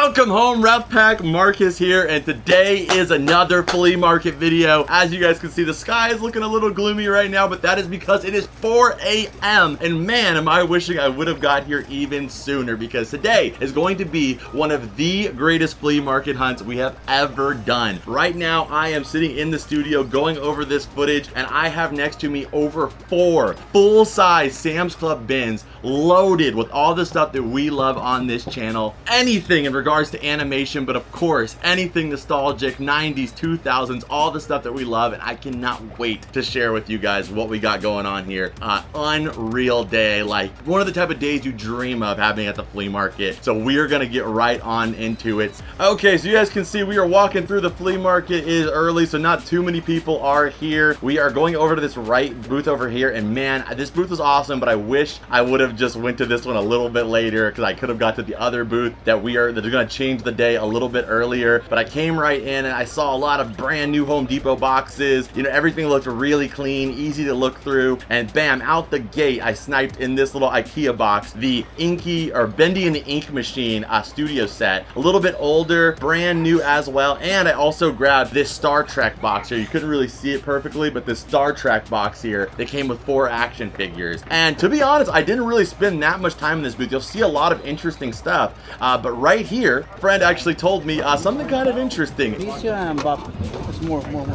Welcome home, Ref Pack. Marcus here, and today is another flea market video. As you guys can see, the sky is looking a little gloomy right now, but that is because it is 4 a.m. and man, am I wishing I would have got here even sooner, because today is going to be one of the greatest flea market hunts we have ever done. Right now, I am sitting in the studio going over this footage, and I have next to me over 4 full-size Sam's Club bins loaded with all the stuff that we love on this channel. Anything in regards to animation, but of course, anything nostalgic, 90s, 2000s, all the stuff that we love, and I cannot wait to share with you guys what we got going on here. Unreal day, like one of the type of days you dream of having at the flea market. So we are gonna get right on into it. Okay, so you guys can see we are walking through the flea market. It is early, so not too many people are here. We are going over to this right booth over here, and man, this booth was awesome, but I wish I would have just went to this one a little bit later, because I could have got to the other booth that are gonna change the day a little bit earlier. But I came right in and I saw a lot of brand new Home Depot boxes. You know, everything looked really clean, easy to look through, and bam, out the gate I sniped in this little IKEA box the Inky or Bendy and the Ink Machine studio set, a little bit older, brand new as well. And I also grabbed this Star Trek box here. You couldn't really see it perfectly, but this Star Trek box here, they came with 4 action figures. And to be honest, I didn't really spend that much time in this booth. You'll see a lot of interesting stuff, but right here, friend actually told me something kind of interesting.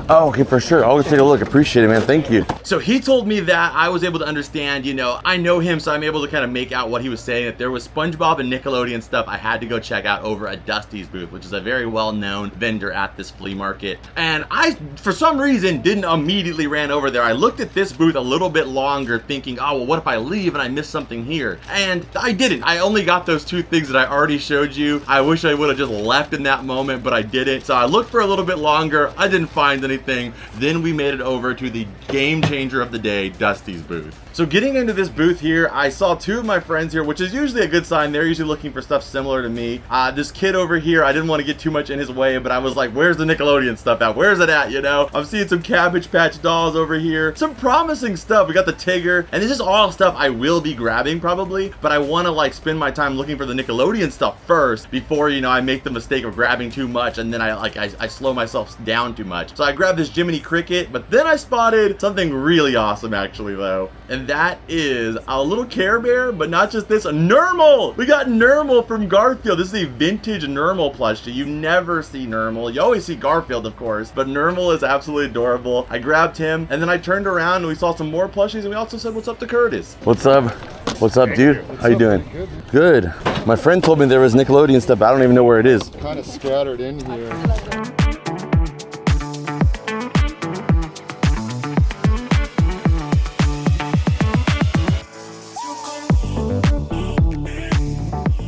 Oh, okay, for sure. I'll take a look. Appreciate it, man. Thank you. So he told me that I was able to understand, you know, I know him, so I'm able to kind of make out what he was saying. That there was SpongeBob and Nickelodeon stuff I had to go check out over at Dusty's booth, which is a very well-known vendor at this flea market. And I, for some reason, didn't immediately ran over there. I looked at this booth a little bit longer, thinking, oh, well, what if I leave and I miss something here? And I didn't. I only got those 2 things that I already showed you. I wish I would have just left in that moment, but I didn't. So I looked for a little bit longer. I didn't find anything. Then we made it over to the game changer of the day, Dusty's booth. So getting into this booth here, I saw 2 of my friends here, which is usually a good sign. They're usually looking for stuff similar to me. This kid over here, I didn't want to get too much in his way, but I was like, where's the Nickelodeon stuff at? Where's it at, you know? I'm seeing some Cabbage Patch dolls over here. Some promising stuff. We got the Tigger, and this is all stuff I will be grabbing probably, but I want to like spend my time looking for the Nickelodeon stuff first before, you know, I make the mistake of grabbing too much, and then I slow myself down too much. So I grabbed this Jiminy Cricket, but then I spotted something really awesome actually though, and that is a little Care Bear, but not just this, a Nermal! We got Nermal from Garfield. This is a vintage Nermal plushie. You never see Nermal. You always see Garfield, of course, but Nermal is absolutely adorable. I grabbed him, and then I turned around and we saw some more plushies, and we also said, what's up to Curtis? What's up? What's up, dude? How you doing? Good. My friend told me there was Nickelodeon stuff, but I don't even know where it is. Kind of scattered in here.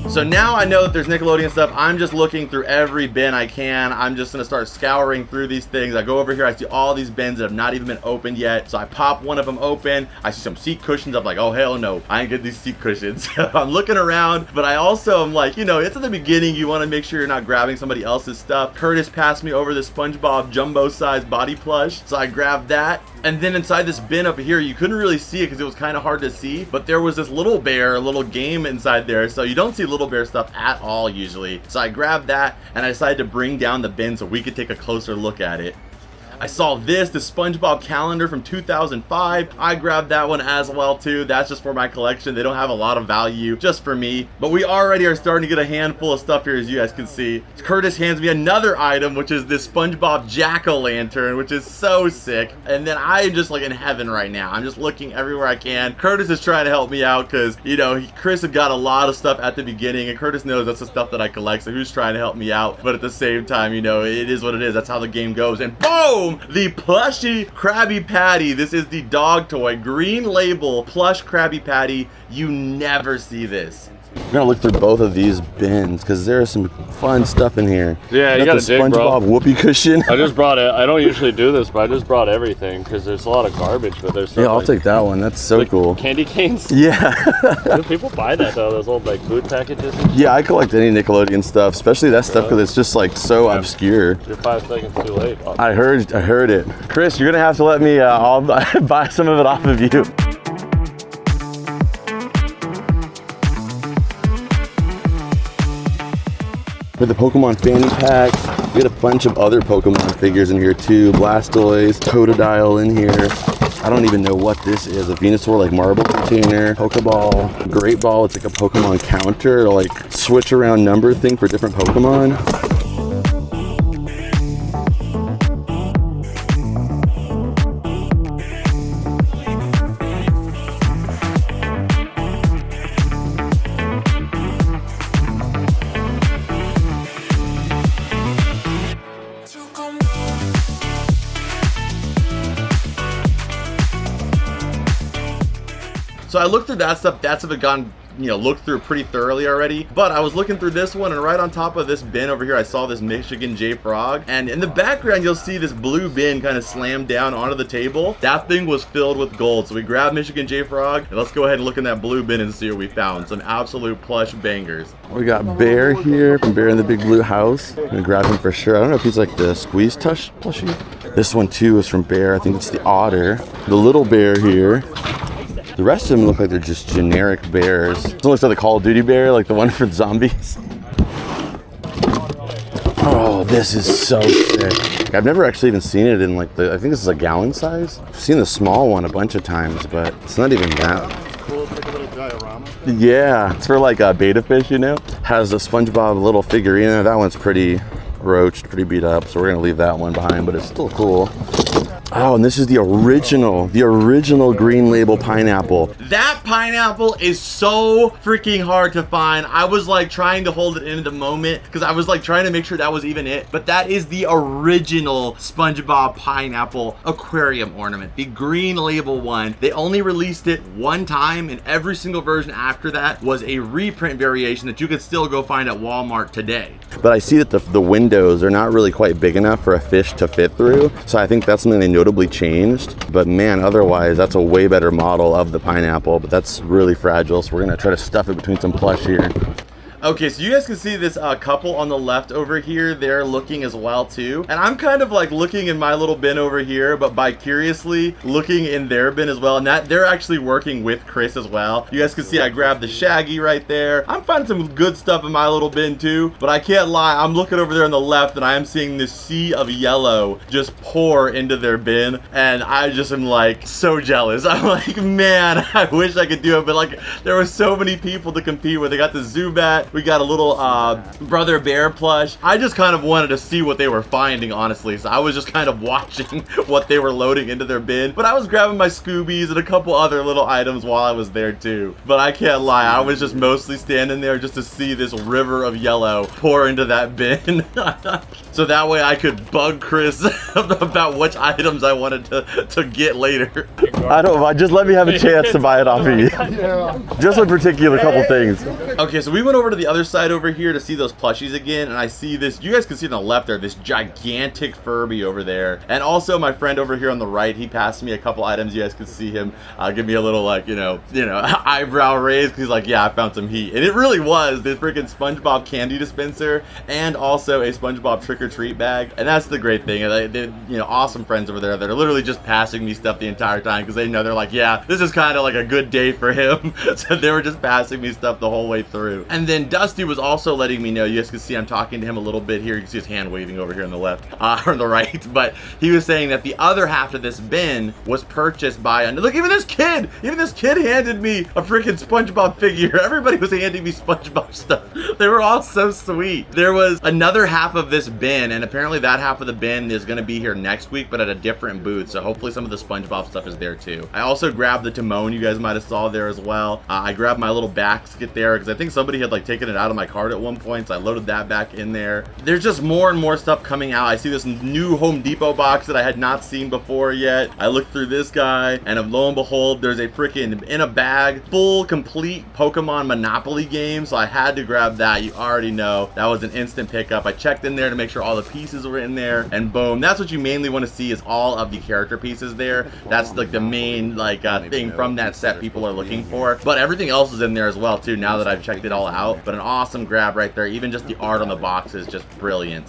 So now I know that there's Nickelodeon stuff. I'm just looking through every bin I can. I'm just gonna start scouring through these things. I go over here, I see all these bins that have not even been opened yet. So I pop one of them open. I see some seat cushions. I'm like, oh hell no, I ain't getting these seat cushions. I'm looking around, but I also am like, you know, it's at the beginning. You wanna make sure you're not grabbing somebody else's stuff. Curtis passed me over this SpongeBob jumbo size body plush. So I grabbed that. And then inside this bin up here, you couldn't really see it because it was kind of hard to see, but there was this little bear, a little game inside there. So you don't see Little Bear stuff at all usually. So I grabbed that and I decided to bring down the bin so we could take a closer look at it. I saw the SpongeBob calendar from 2005. I grabbed that one as well too. That's just for my collection. They don't have a lot of value, just for me. But we already are starting to get a handful of stuff here, as you guys can see. Curtis hands me another item, which is this SpongeBob jack-o'-lantern, which is so sick. And then I'm just like in heaven right now. I'm just looking everywhere I can. Curtis is trying to help me out because, you know, Chris had got a lot of stuff at the beginning, and Curtis knows that's the stuff that I collect, so he's trying to help me out. But at the same time, you know, it is what it is. That's how the game goes. And boom! The plushie Krabby Patty. This is the dog toy, green label plush Krabby Patty. You never see this. We're gonna look through both of these bins because there's some fun stuff in here. Yeah, you got gotta the dig, bro. SpongeBob whoopee cushion. I just brought it. I don't usually do this, but I just brought everything because there's a lot of garbage. But there's Yeah, I'll like, take that one. That's so like cool. Candy canes. Yeah. Do people buy that though? Those old like food packages. Yeah, I collect any Nickelodeon stuff, especially that stuff because it's just like so obscure. You're 5 seconds too late. I heard it. Chris, you're gonna have to let me. I'll buy some of it off of you. For the Pokemon fanny packs, we got a bunch of other Pokemon figures in here too. Blastoise, Totodile in here. I don't even know what this is. A Venusaur like marble container, Pokeball, Great Ball. It's like a Pokemon counter, like switch around number thing for different Pokemon. So I looked through that stuff had gone, you know, looked through pretty thoroughly already, but I was looking through this one, and right on top of this bin over here I saw this Michigan J Frog, and in the background you'll see this blue bin kind of slammed down onto the table. That thing was filled with gold, so we grabbed Michigan J Frog, and let's go ahead and look in that blue bin and see what we found. Some absolute plush bangers. We got Bear here from Bear in the Big Blue House. I'm gonna grab him for sure. I don't know if he's like the Squeeze Tush plushie. This one too is from Bear. I think it's the Otter. The little bear here. The rest of them look like they're just generic bears. This one looks like the Call of Duty bear, like the one for zombies. Oh, this is so sick. I've never actually even seen it in like I think this is a gallon size. I've seen the small one a bunch of times, but it's not even that. Cool, it's like a little diorama. Yeah, it's for like beta fish, you know? Has a SpongeBob little figurine in there. That one's pretty roached, pretty beat up, so we're gonna leave that one behind, but it's still cool. Oh, and this is the original Green Label pineapple. That pineapple is so freaking hard to find. I was like trying to hold it in the moment because I was like trying to make sure that was even it. But that is the original SpongeBob pineapple aquarium ornament, the Green Label one. They only released it one time, and every single version after that was a reprint variation that you could still go find at Walmart today. But I see that the windows are not really quite big enough for a fish to fit through. So I think that's something they notably changed. But man, otherwise, that's a way better model of the pineapple. But that's really fragile, so we're gonna try to stuff it between some plush here. Okay, so you guys can see this couple on the left over here. They're looking as well too. And I'm kind of like looking in my little bin over here, but bi-curiously looking in their bin as well. And that they're actually working with Chris as well. You guys can see I grabbed the Shaggy right there. I'm finding some good stuff in my little bin too, but I can't lie. I'm looking over there on the left and I am seeing this sea of yellow just pour into their bin. And I just am like so jealous. I'm like, man, I wish I could do it. But like there were so many people to compete with. They got the Zubat. We got a little Brother Bear plush. I just kind of wanted to see what they were finding, honestly. So I was just kind of watching what they were loading into their bin. But I was grabbing my Scoobies and a couple other little items while I was there too. But I can't lie, I was just mostly standing there just to see this river of yellow pour into that bin. So that way I could bug Chris about which items I wanted to get later. Just let me have a chance to buy it off of you. Just in particular, couple things. Okay, so we went over to the other side over here to see those plushies again, and I see this, you guys can see on the left there, this gigantic Furby over there. And also my friend over here on the right, he passed me a couple items. You guys can see him give me a little like, you know, eyebrow raise, because he's like, yeah, I found some heat. And it really was this freaking SpongeBob candy dispenser and also a SpongeBob trick-or-treat bag. And that's the great thing. They're, you know, awesome friends over there that are literally just passing me stuff the entire time because they know, they're like, yeah, this is kind of like a good day for him. So they were just passing me stuff the whole way through. And then Dusty was also letting me know, you guys can see I'm talking to him a little bit here. You can see his hand waving over here on the left, or on the right. But he was saying that the other half of this bin was purchased by, look, even this kid handed me a freaking SpongeBob figure. Everybody was handing me SpongeBob stuff. They were all so sweet. There was another half of this bin, and apparently that half of the bin is going to be here next week, but at a different booth. So hopefully some of the SpongeBob stuff is there too. I also grabbed the Timon you guys might have saw there as well. I grabbed my little basket there because I think somebody had like taken it out of my cart at one point, so I loaded that back in there. There's just more and more stuff coming out. I see this new Home Depot box that I had not seen before yet. I looked through this guy, and lo and behold, there's a freaking in a bag full complete Pokemon Monopoly game, so I had to grab that. You already know that was an instant pickup. I checked in there to make sure all the pieces were in there, and boom, that's what you mainly want to see, is all of the character pieces there. That's like the main like thing from that set people are looking for, but everything else is in there as well too now that I've checked it all out. But an awesome grab right there. Even just the art on the box is just brilliant.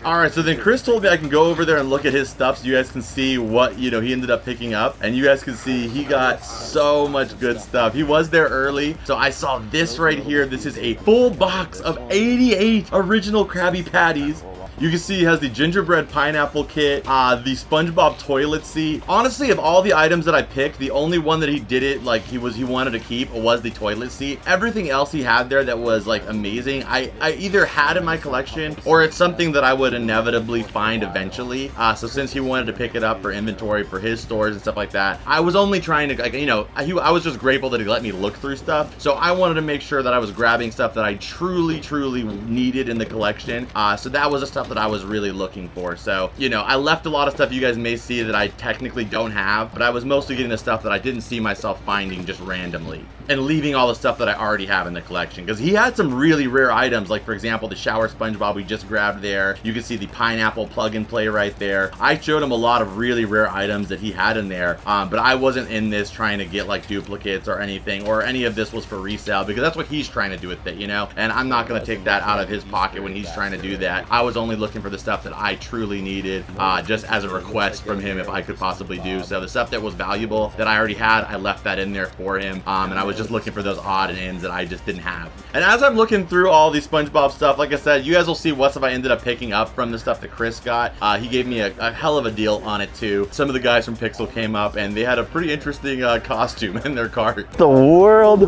All right, so then Chris told me I can go over there and look at his stuff so you guys can see what, you know, he ended up picking up. And you guys can see he got so much good stuff. He was there early. So I saw this right here. This is a full box of 88 original Krabby Patties. You can see he has the gingerbread pineapple kit, the SpongeBob toilet seat. Honestly, of all the items that I picked, the only one that he did it like he wanted to keep was the toilet seat. Everything else he had there that was like amazing, I either had in my collection or it's something that I would inevitably find eventually. So since he wanted to pick it up for inventory for his stores and stuff like that, I was only trying to, like, you know, I was just grateful that he let me look through stuff. So I wanted to make sure that I was grabbing stuff that I truly needed in the collection. So that was the stuff that I was really looking for. So, you know, I left a lot of stuff you guys may see that I technically don't have, but I was mostly getting the stuff that I didn't see myself finding just randomly and leaving all the stuff that I already have in the collection, because he had some really rare items, like for example the shower SpongeBob we just grabbed there. You can see the pineapple plug and play right there. I showed him a lot of really rare items that he had in there, but I wasn't in this trying to get like duplicates or anything, or any of this was for resale, because that's what he's trying to do with it, you know, and I'm not going to take that out of his pocket when he's trying to do that. I was only looking for the stuff that I truly needed, just as a request from him if I could possibly do so. The stuff that was valuable that I already had, I left that in there for him, and I was just looking for those odd and ends that I just didn't have. And as I'm looking through all these SpongeBob stuff, like I said, you guys will see what stuff I ended up picking up from the stuff that Chris got. He gave me a hell of a deal on it too. Some of the guys from Pixel came up and they had a pretty interesting costume in their cart. The world.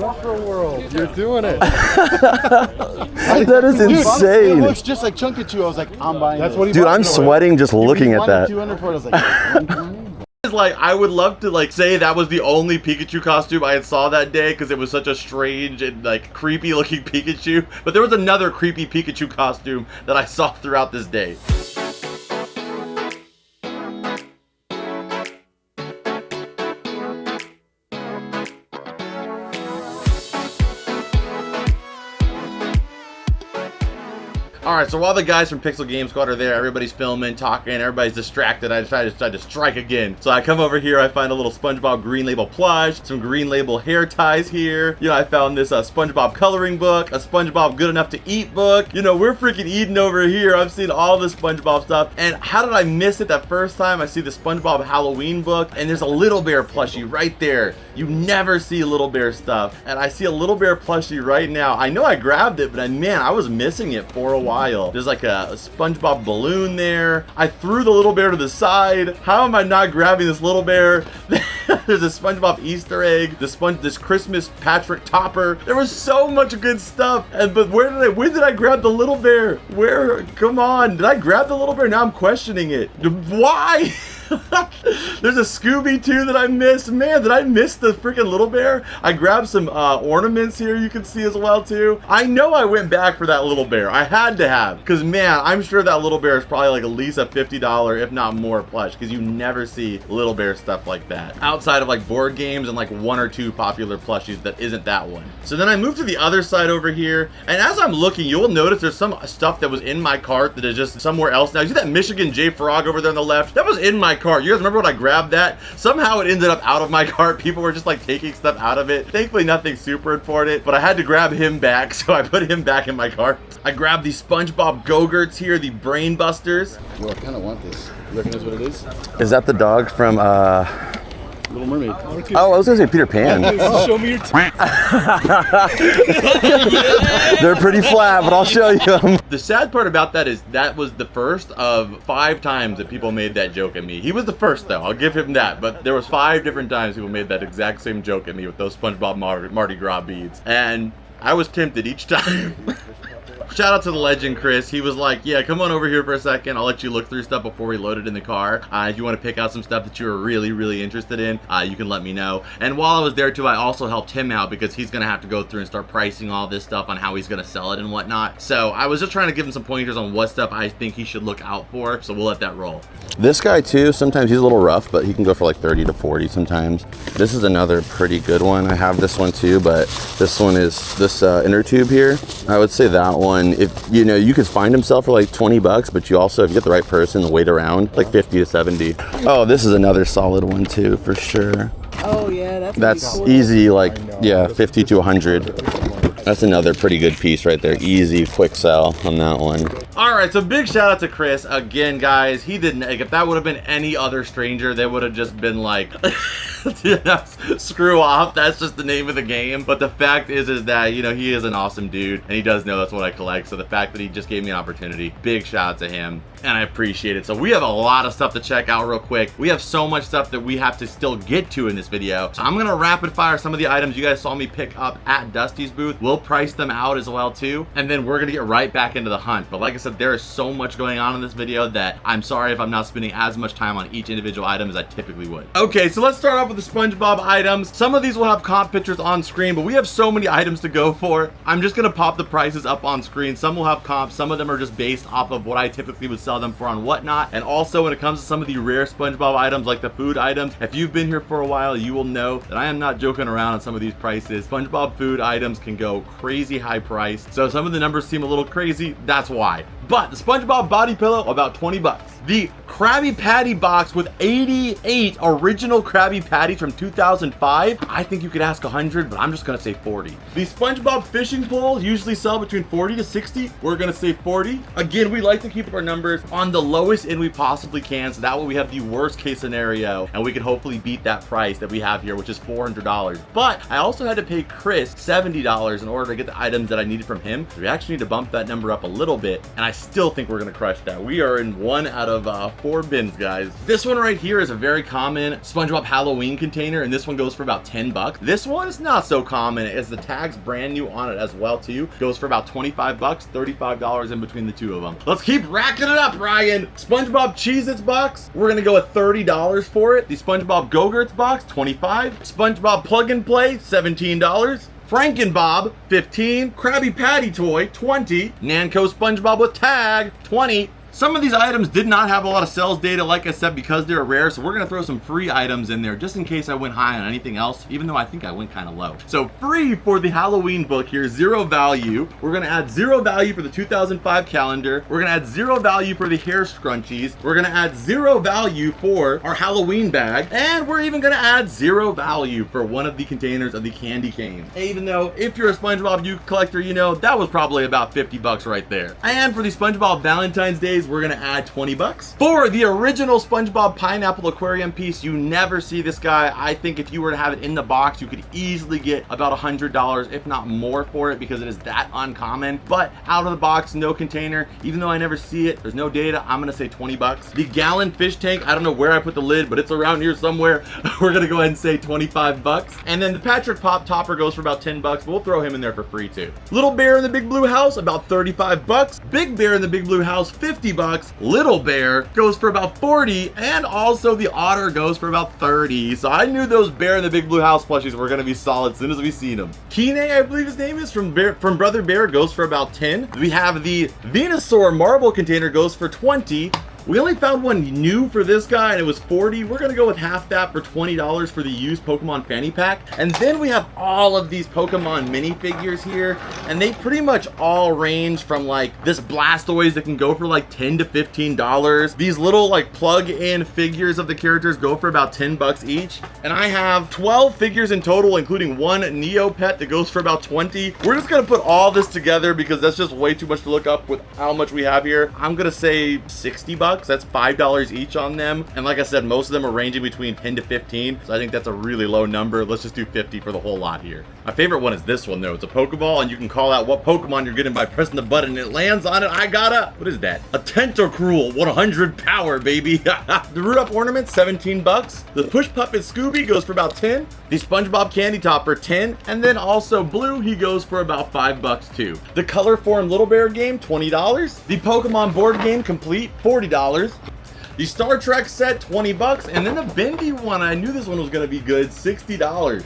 You're doing it. That is insane. It looks just like Chunky Chew. I was like, I'm buying it. Dude, I'm sweating just looking at that. 200 for it. I was like, Like, I would love to like say that was the only Pikachu costume I had saw that day, because it was such a strange and like creepy looking Pikachu, but there was another creepy Pikachu costume that I saw throughout this day. Alright, so while the guys from Pixel Game Squad are there, everybody's filming, talking, everybody's distracted, I decided to strike again. So I come over here, I find a little SpongeBob Green Label plush, some Green Label hair ties here. You know, I found this SpongeBob coloring book, a SpongeBob Good Enough to Eat book. You know, we're freaking eating over here. I've seen all the SpongeBob stuff. And how did I miss it that first time? I see the SpongeBob Halloween book, and there's a Little Bear plushie right there. You never see Little Bear stuff. And I see a Little Bear plushie right now. I know I grabbed it, but man, I was missing it for a while. There's like a SpongeBob balloon there. I threw the Little Bear to the side. How am I not grabbing this Little Bear? There's a SpongeBob Easter egg. This Christmas Patrick topper. There was so much good stuff. But when did I grab the Little Bear? Where? Come on. Did I grab the Little Bear? Now I'm questioning it. Why? There's a Scooby too that I missed. Man, did I miss the freaking Little Bear? I grabbed some ornaments here you can see as well too. I know I went back for that Little Bear. I had to have, because man, I'm sure that Little Bear is probably like at least a $50 if not more plush, because you never see Little Bear stuff like that outside of like board games and like one or two popular plushies that isn't that one. So then I moved to the other side over here, and as I'm looking, you'll notice there's some stuff that was in my cart that is just somewhere else now. You see that Michigan J Frog over there on the left? That was in my cart. You guys remember when I grabbed that? Somehow it ended up out of my cart. People were just like taking stuff out of it. Thankfully nothing super important, but I had to grab him back, so I put him back in my cart. I grabbed the SpongeBob Go-Gurts here, the Brain Busters. well, I kind of want this. You recognize what it is? Is that the dog from Little Mermaid. Oh, I was gonna say Peter Pan. Show me your teeth. They're pretty flat, but I'll show you them. The sad part about that is that was the first of 5 times that people made that joke at me. He was the first though, I'll give him that, but there was 5 different times people made that exact same joke at me with those SpongeBob Mardi Gras beads, and I was tempted each time. Shout out to the legend, Chris. He was like, yeah, come on over here for a second. I'll let you look through stuff before we load it in the car. If you want to pick out some stuff that you were really interested in, you can let me know. And while I was there too, I also helped him out because he's going to have to go through and start pricing all this stuff on how he's going to sell it and whatnot. So I was just trying to give him some pointers on what stuff I think he should look out for. So we'll let that roll. This guy too, sometimes he's a little rough, but he can go for like 30 to 40 sometimes. This is another pretty good one. I have this one too, but this one is this inner tube here. I would say that one, if you know, you could find himself for like 20 bucks, but you also, if you get the right person, wait around like 50 to 70. Oh, this is another solid one too, for sure. Oh yeah, That's cool. easy, like, yeah, 50 to 100. That's another pretty good piece right there. Easy, quick sell on that one. All right, so big shout out to Chris again, guys. He didn't, like, if that would have been any other stranger, they would have just been like, you know, screw off. That's just the name of the game. But the fact is that, you know, he is an awesome dude and he does know that's what I collect. So the fact that he just gave me an opportunity, big shout out to him. And I appreciate it. So we have a lot of stuff to check out real quick. We have so much stuff that we have to still get to in this video. So I'm gonna rapid fire some of the items you guys saw me pick up at Dusty's booth. We'll price them out as well too. And then we're gonna get right back into the hunt. But like I said, there is so much going on in this video that I'm sorry if I'm not spending as much time on each individual item as I typically would. Okay, so let's start off with the SpongeBob items. Some of these will have comp pictures on screen, but we have so many items to go for. I'm just gonna pop the prices up on screen. Some will have comps. Some of them are just based off of what I typically would sell them for on Whatnot. And also when it comes to some of the rare SpongeBob items like the food items, if you've been here for a while, you will know that I am not joking around on some of these prices. SpongeBob food items can go crazy high price. So some of the numbers seem a little crazy, that's why. But the SpongeBob body pillow, about 20 bucks. The Krabby Patty box with 88 original Krabby Patties from 2005. I think you could ask 100, but I'm just gonna say 40. The SpongeBob fishing pole usually sell between 40 to 60. We're gonna say 40. Again, we like to keep our numbers on the lowest end we possibly can, so that way we have the worst case scenario, and we can hopefully beat that price that we have here, which is $400. But I also had to pay Chris $70 in order to get the items that I needed from him. So we actually need to bump that number up a little bit, and I still think we're gonna crush that. We are in 1 out of 4 bins, guys. This one right here is a very common SpongeBob Halloween container, and this one goes for about 10 bucks. This one is not so common, as the tag's brand new on it as well too. Goes for about 25 bucks, $35 in between the two of them. Let's keep racking it up, Ryan. SpongeBob Cheez-Its box, we're gonna go with $30 for it. The SpongeBob Go-Gurts box, 25. SpongeBob Plug and Play, $17. Frankenbob, 15. Krabby Patty toy, 20. Nanco SpongeBob with tag, 20. Some of these items did not have a lot of sales data, like I said, because they're rare. So we're gonna throw some free items in there just in case I went high on anything else, even though I think I went kind of low. So free for the Halloween book here, 0 value. We're gonna add 0 value for the 2005 calendar. We're gonna add 0 value for the hair scrunchies. We're gonna add 0 value for our Halloween bag. And we're even gonna add 0 value for one of the containers of the candy canes. Even though if you're a SpongeBob collector, you know, that was probably about 50 bucks right there. And for the SpongeBob Valentine's Days, we're gonna add 20 bucks. For the original SpongeBob Pineapple Aquarium piece, you never see this guy. I think if you were to have it in the box, you could easily get about $100, if not more for it, because it is that uncommon. But out of the box, no container, even though I never see it, there's no data, I'm gonna say 20 bucks. The gallon fish tank, I don't know where I put the lid, but it's around here somewhere. We're gonna go ahead and say 25 bucks. And then the Patrick Pop topper goes for about 10 bucks, but we'll throw him in there for free too. Little Bear in the Big Blue House, about 35 bucks. Big Bear in the Big Blue House, 50 bucks. Little Bear goes for about 40, and also the Otter goes for about 30. So I knew those Bear in the Big Blue House plushies were gonna be solid as soon as we seen them. Kine, I believe his name is, from Brother Bear, goes for about 10. We have the Venusaur marble container, goes for 20. We only found one new for this guy and it was 40. We're gonna go with half that for $20 for the used Pokemon fanny pack. And then we have all of these Pokemon minifigures here, and they pretty much all range from like this Blastoise that can go for like $10 to $15. These little like plug-in figures of the characters go for about 10 bucks each. And I have 12 figures in total, including one Neopet that goes for about 20. We're just gonna put all this together because that's just way too much to look up with how much we have here. I'm gonna say 60 bucks. That's $5 each on them. And like I said, most of them are ranging between 10 to 15. So I think that's a really low number. Let's just do 50 for the whole lot here. My favorite one is this one though. It's a Pokeball and you can call out what Pokemon you're getting by pressing the button and it lands on it. I got a, what is that? A Tentacruel, 100 power, baby. The Rudolph ornament, 17 bucks. The Push Puppet Scooby goes for about 10. The SpongeBob Candy Topper, 10. And then also Blue, he goes for about 5 bucks too. The Color Form Little Bear game, $20. The Pokemon board game complete, $40. The Star Trek set, 20 bucks. And then the Bendy one, I knew this one was gonna be good, $60.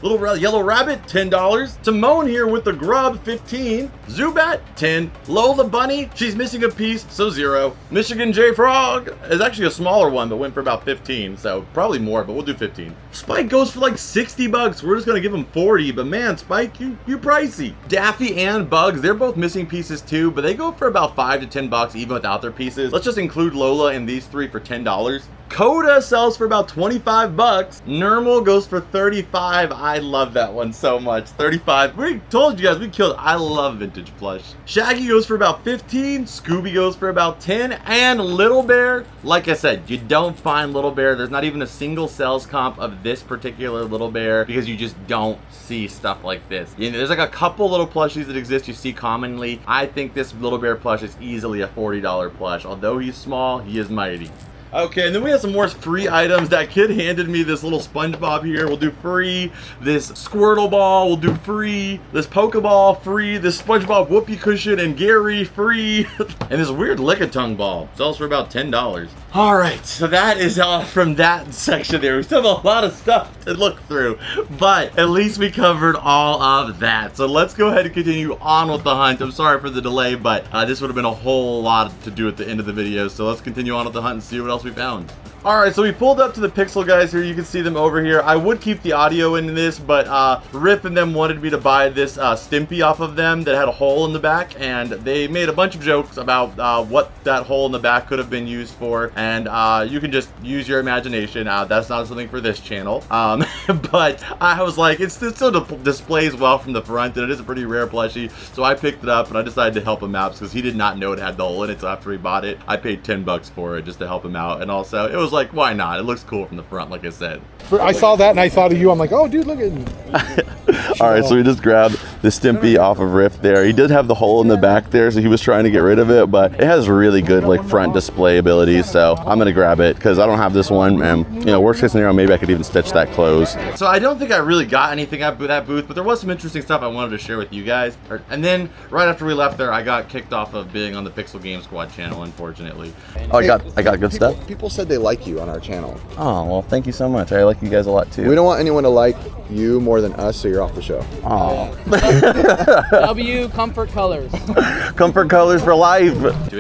Little Yellow Rabbit, $10. Timon here with the Grub, 15. Zubat, 10. Lola Bunny, she's missing a piece, so 0. Michigan J Frog is actually a smaller one, but went for about 15, so probably more, but we'll do 15. Spike goes for like 60 bucks. We're just gonna give him 40, but man, Spike, you pricey. Daffy and Bugs, they're both missing pieces too, but they go for about 5 to 10 bucks even without their pieces. Let's just include Lola and these three for $10. Coda sells for about 25 bucks. Normal goes for 35. I love that one so much. 35. We told you guys we killed. I love vintage plush. Shaggy goes for about 15. Scooby goes for about 10. And Little Bear, like I said, you don't find Little Bear. There's not even a single sales comp of this particular Little Bear because you just don't see stuff like this. You know, there's like a couple little plushies that exist you see commonly. I think this Little Bear plush is easily a $40 plush. Although he's small, he is mighty. Okay, and then we have some more free items. That kid handed me this little SpongeBob here. We'll do free. This Squirtle ball, we'll do free. This Pokeball, free. This SpongeBob whoopee cushion and Gary, free. And this weird lick-a-tongue ball sells for about $10. All right, so that is all from that section there. We still have a lot of stuff to look through, but at least we covered all of that. So let's go ahead and continue on with the hunt. I'm sorry for the delay, but this would have been a whole lot to do at the end of the video. So let's continue on with the hunt and see what else we found. All right, so we pulled up to the Pixel guys here. You can see them over here. I would keep the audio in this, but Riff and them wanted me to buy this Stimpy off of them that had a hole in the back, and they made a bunch of jokes about what that hole in the back could have been used for, and you can just use your imagination. That's not something for this channel, but I was like, it still displays well from the front, and it is a pretty rare plushie, so I picked it up, and I decided to help him out because he did not know it had the hole in it, so after he bought it, I paid 10 bucks for it just to help him out, and also, it was like, why not? It looks cool from the front, like I said. I saw that and I thought of you. I'm like, oh, dude, look at him. All right, so we just grabbed the Stimpy off of Rift there. He did have the hole in the back there, so he was trying to get rid of it, but it has really good like front display ability, so I'm gonna grab it because I don't have this one, and you know, worst case scenario, maybe I could even stitch that closed. So I don't think I really got anything at that booth, but there was some interesting stuff I wanted to share with you guys. And then right after we left there, I got kicked off of being on the Pixel Game Squad channel, unfortunately. Oh, I got good stuff. People said they like you on our channel. Oh, well, thank you so much. I like you guys a lot too. We don't want anyone to like you more than us, so you're off the show. Oh. W Comfort Colors. Comfort colors for life.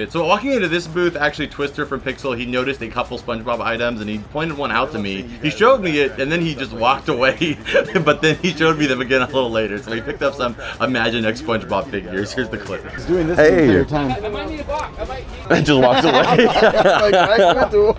So walking into this booth, actually Twister from Pixel, he noticed a couple SpongeBob items and he pointed one out to me. He showed me it and then he just walked away, but then he showed me them again a little later. So he picked up some Imaginext SpongeBob figures. Here's the clip. He's doing this Hey. the entire time. I might need a box. And just walks away. Like, accidental.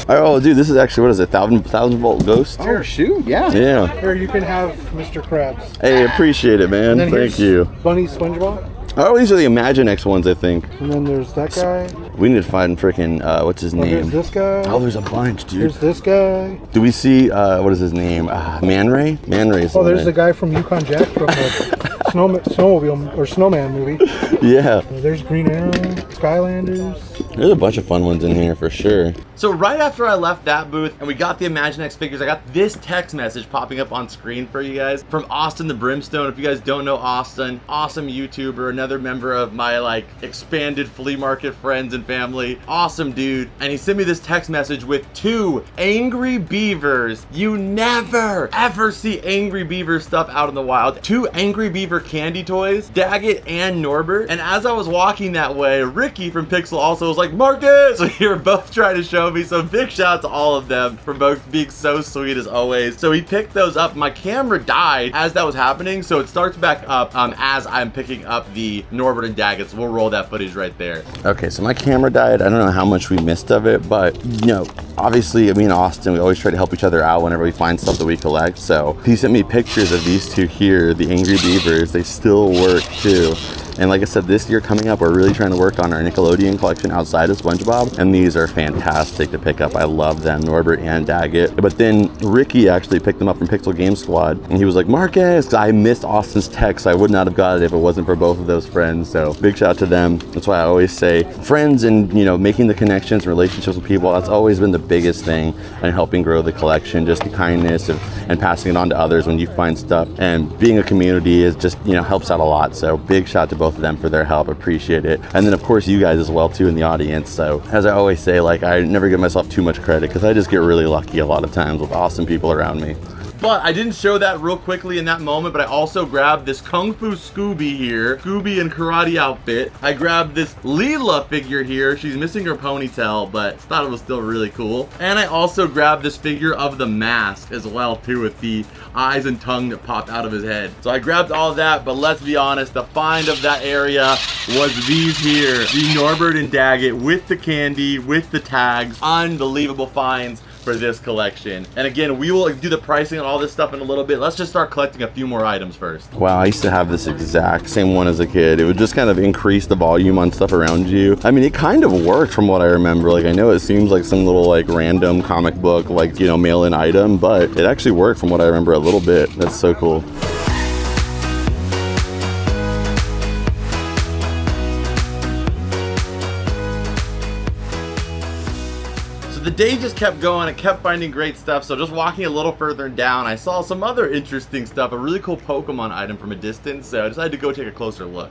Oh, dude, this is actually, what is it, 1,000 volt ghost? Oh, shoot, yeah. Yeah. Here, you can have Mr. Krabs. Hey, appreciate it, man. And then Thank here's you. Bunny SpongeBob. Oh, these are the Imaginext ones, I think. And then there's that guy. We need to find freaking, what's his Oh, here's name? this guy. Oh, there's a bunch, dude. Here's this guy. Do we see, what is his name? Man Ray? Man Ray's Oh, there's in the it. guy from Yukon Jack from the snowmobile or snowman movie. Yeah. There's Green Arrow, Skylanders. There's a bunch of fun ones in here for sure. So right after I left that booth and we got the Imaginext figures, I got this text message popping up on screen for you guys from Austin the Brimstone. If you guys don't know Austin, awesome YouTuber, another member of my like expanded flea market friends and family. Awesome dude. And he sent me this text message with 2 Angry Beavers. You never ever see Angry Beaver stuff out in the wild. 2 Angry Beaver candy toys, Daggett and Norbert. And as I was walking that way, Ricky from Pixel also was like, Marcus! So you were both trying to show me. So big shout out to all of them for both being so sweet as always. So he picked those up. My camera died as that was happening, so it starts back up as I'm picking up the Norbert and Daggett. So we'll roll that footage right there. Okay, so my camera died. I don't know how much we missed of it, but you know, obviously, me and Austin, we always try to help each other out whenever we find stuff that we collect. So he sent me pictures of these 2 here, the Angry Beavers. They still work too. And like I said, this year coming up, we're really trying to work on our Nickelodeon collection outside of SpongeBob. And these are fantastic to pick up. I love them, Norbert and Daggett. But then Ricky actually picked them up from Pixel Game Squad. And he was like, Marcus, I missed Austin's text. I would not have got it if it wasn't for both of those friends. So big shout out to them. That's why I always say friends and, you know, making the connections and relationships with people, that's always been the biggest thing in helping grow the collection. Just the kindness and passing it on to others when you find stuff. And being a community is just, you know, helps out a lot. So big shout out to both of them for their help. Appreciate it. And then of course you guys as well too in the audience. So as I always say, like, I never give myself too much credit because I just get really lucky a lot of times with awesome people around me. But I didn't show that real quickly in that moment, but I also grabbed this Kung Fu Scooby here, Scooby and karate outfit. I grabbed this Leela figure here. She's missing her ponytail, but thought it was still really cool. And I also grabbed this figure of the mask as well too, with the eyes and tongue that popped out of his head. So I grabbed all that, but let's be honest, the find of that area was these here, the Norbert and Daggett with the candy, with the tags. Unbelievable finds for this collection. And again, we will do the pricing on all this stuff in a little bit. Let's just start collecting a few more items first. Wow, I used to have this exact same one as a kid. It would just kind of increase the volume on stuff around you. I mean, it kind of worked from what I remember. Like, I know it seems like some little like random comic book, like, you know, mail-in item, but it actually worked from what I remember a little bit. That's so cool. The day just kept going. I kept finding great stuff. So just walking a little further down, I saw some other interesting stuff, a really cool Pokemon item from a distance. So I decided to go take a closer look.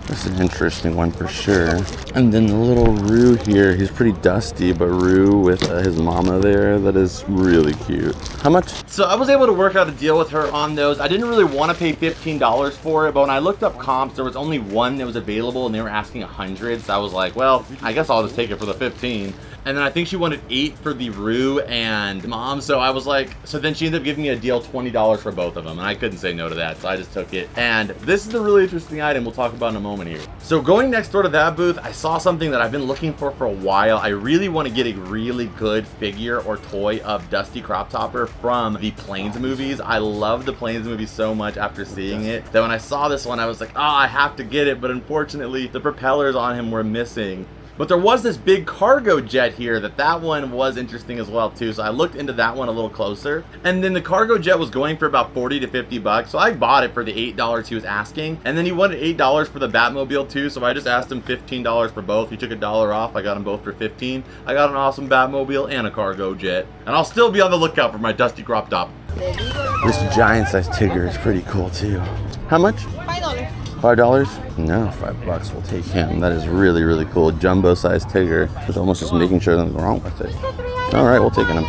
That's an interesting one for sure. And then the little Roo here, he's pretty dusty, but Roo with his mama there, that is really cute. How much? So I was able to work out a deal with her on those. I didn't really want to pay $15 for it, but when I looked up comps, there was only one that was available and they were asking 100. So I was like, well, I guess I'll just take it for the 15. And then I think she wanted 8 for the Roo and Mom. So I was like, so then she ended up giving me a deal, $20 for both of them. And I couldn't say no to that. So I just took it. And this is a really interesting item we'll talk about in a moment here. So going next door to that booth, I saw something that I've been looking for a while. I really want to get a really good figure or toy of Dusty Crop Topper from the Planes movies. I love the Planes movies so much after seeing it that when I saw this one, I was like, oh, I have to get it. But unfortunately, the propellers on him were missing. But there was this big cargo jet here that one was interesting as well too. So I looked into that one a little closer. And then the cargo jet was going for about 40 to 50 bucks. So I bought it for the $8 he was asking. And then he wanted $8 for the Batmobile too. So I just asked him $15 for both. He took $1 off. I got them both for $15. I got an awesome Batmobile and a cargo jet. And I'll still be on the lookout for my Dusty Crop Top. This giant size Tigger is pretty cool too. How much? $5. $5? No, $5 will take him. That is really, really cool. Jumbo size Tigger. It's almost just making sure nothing's wrong with it. All right, we'll take him.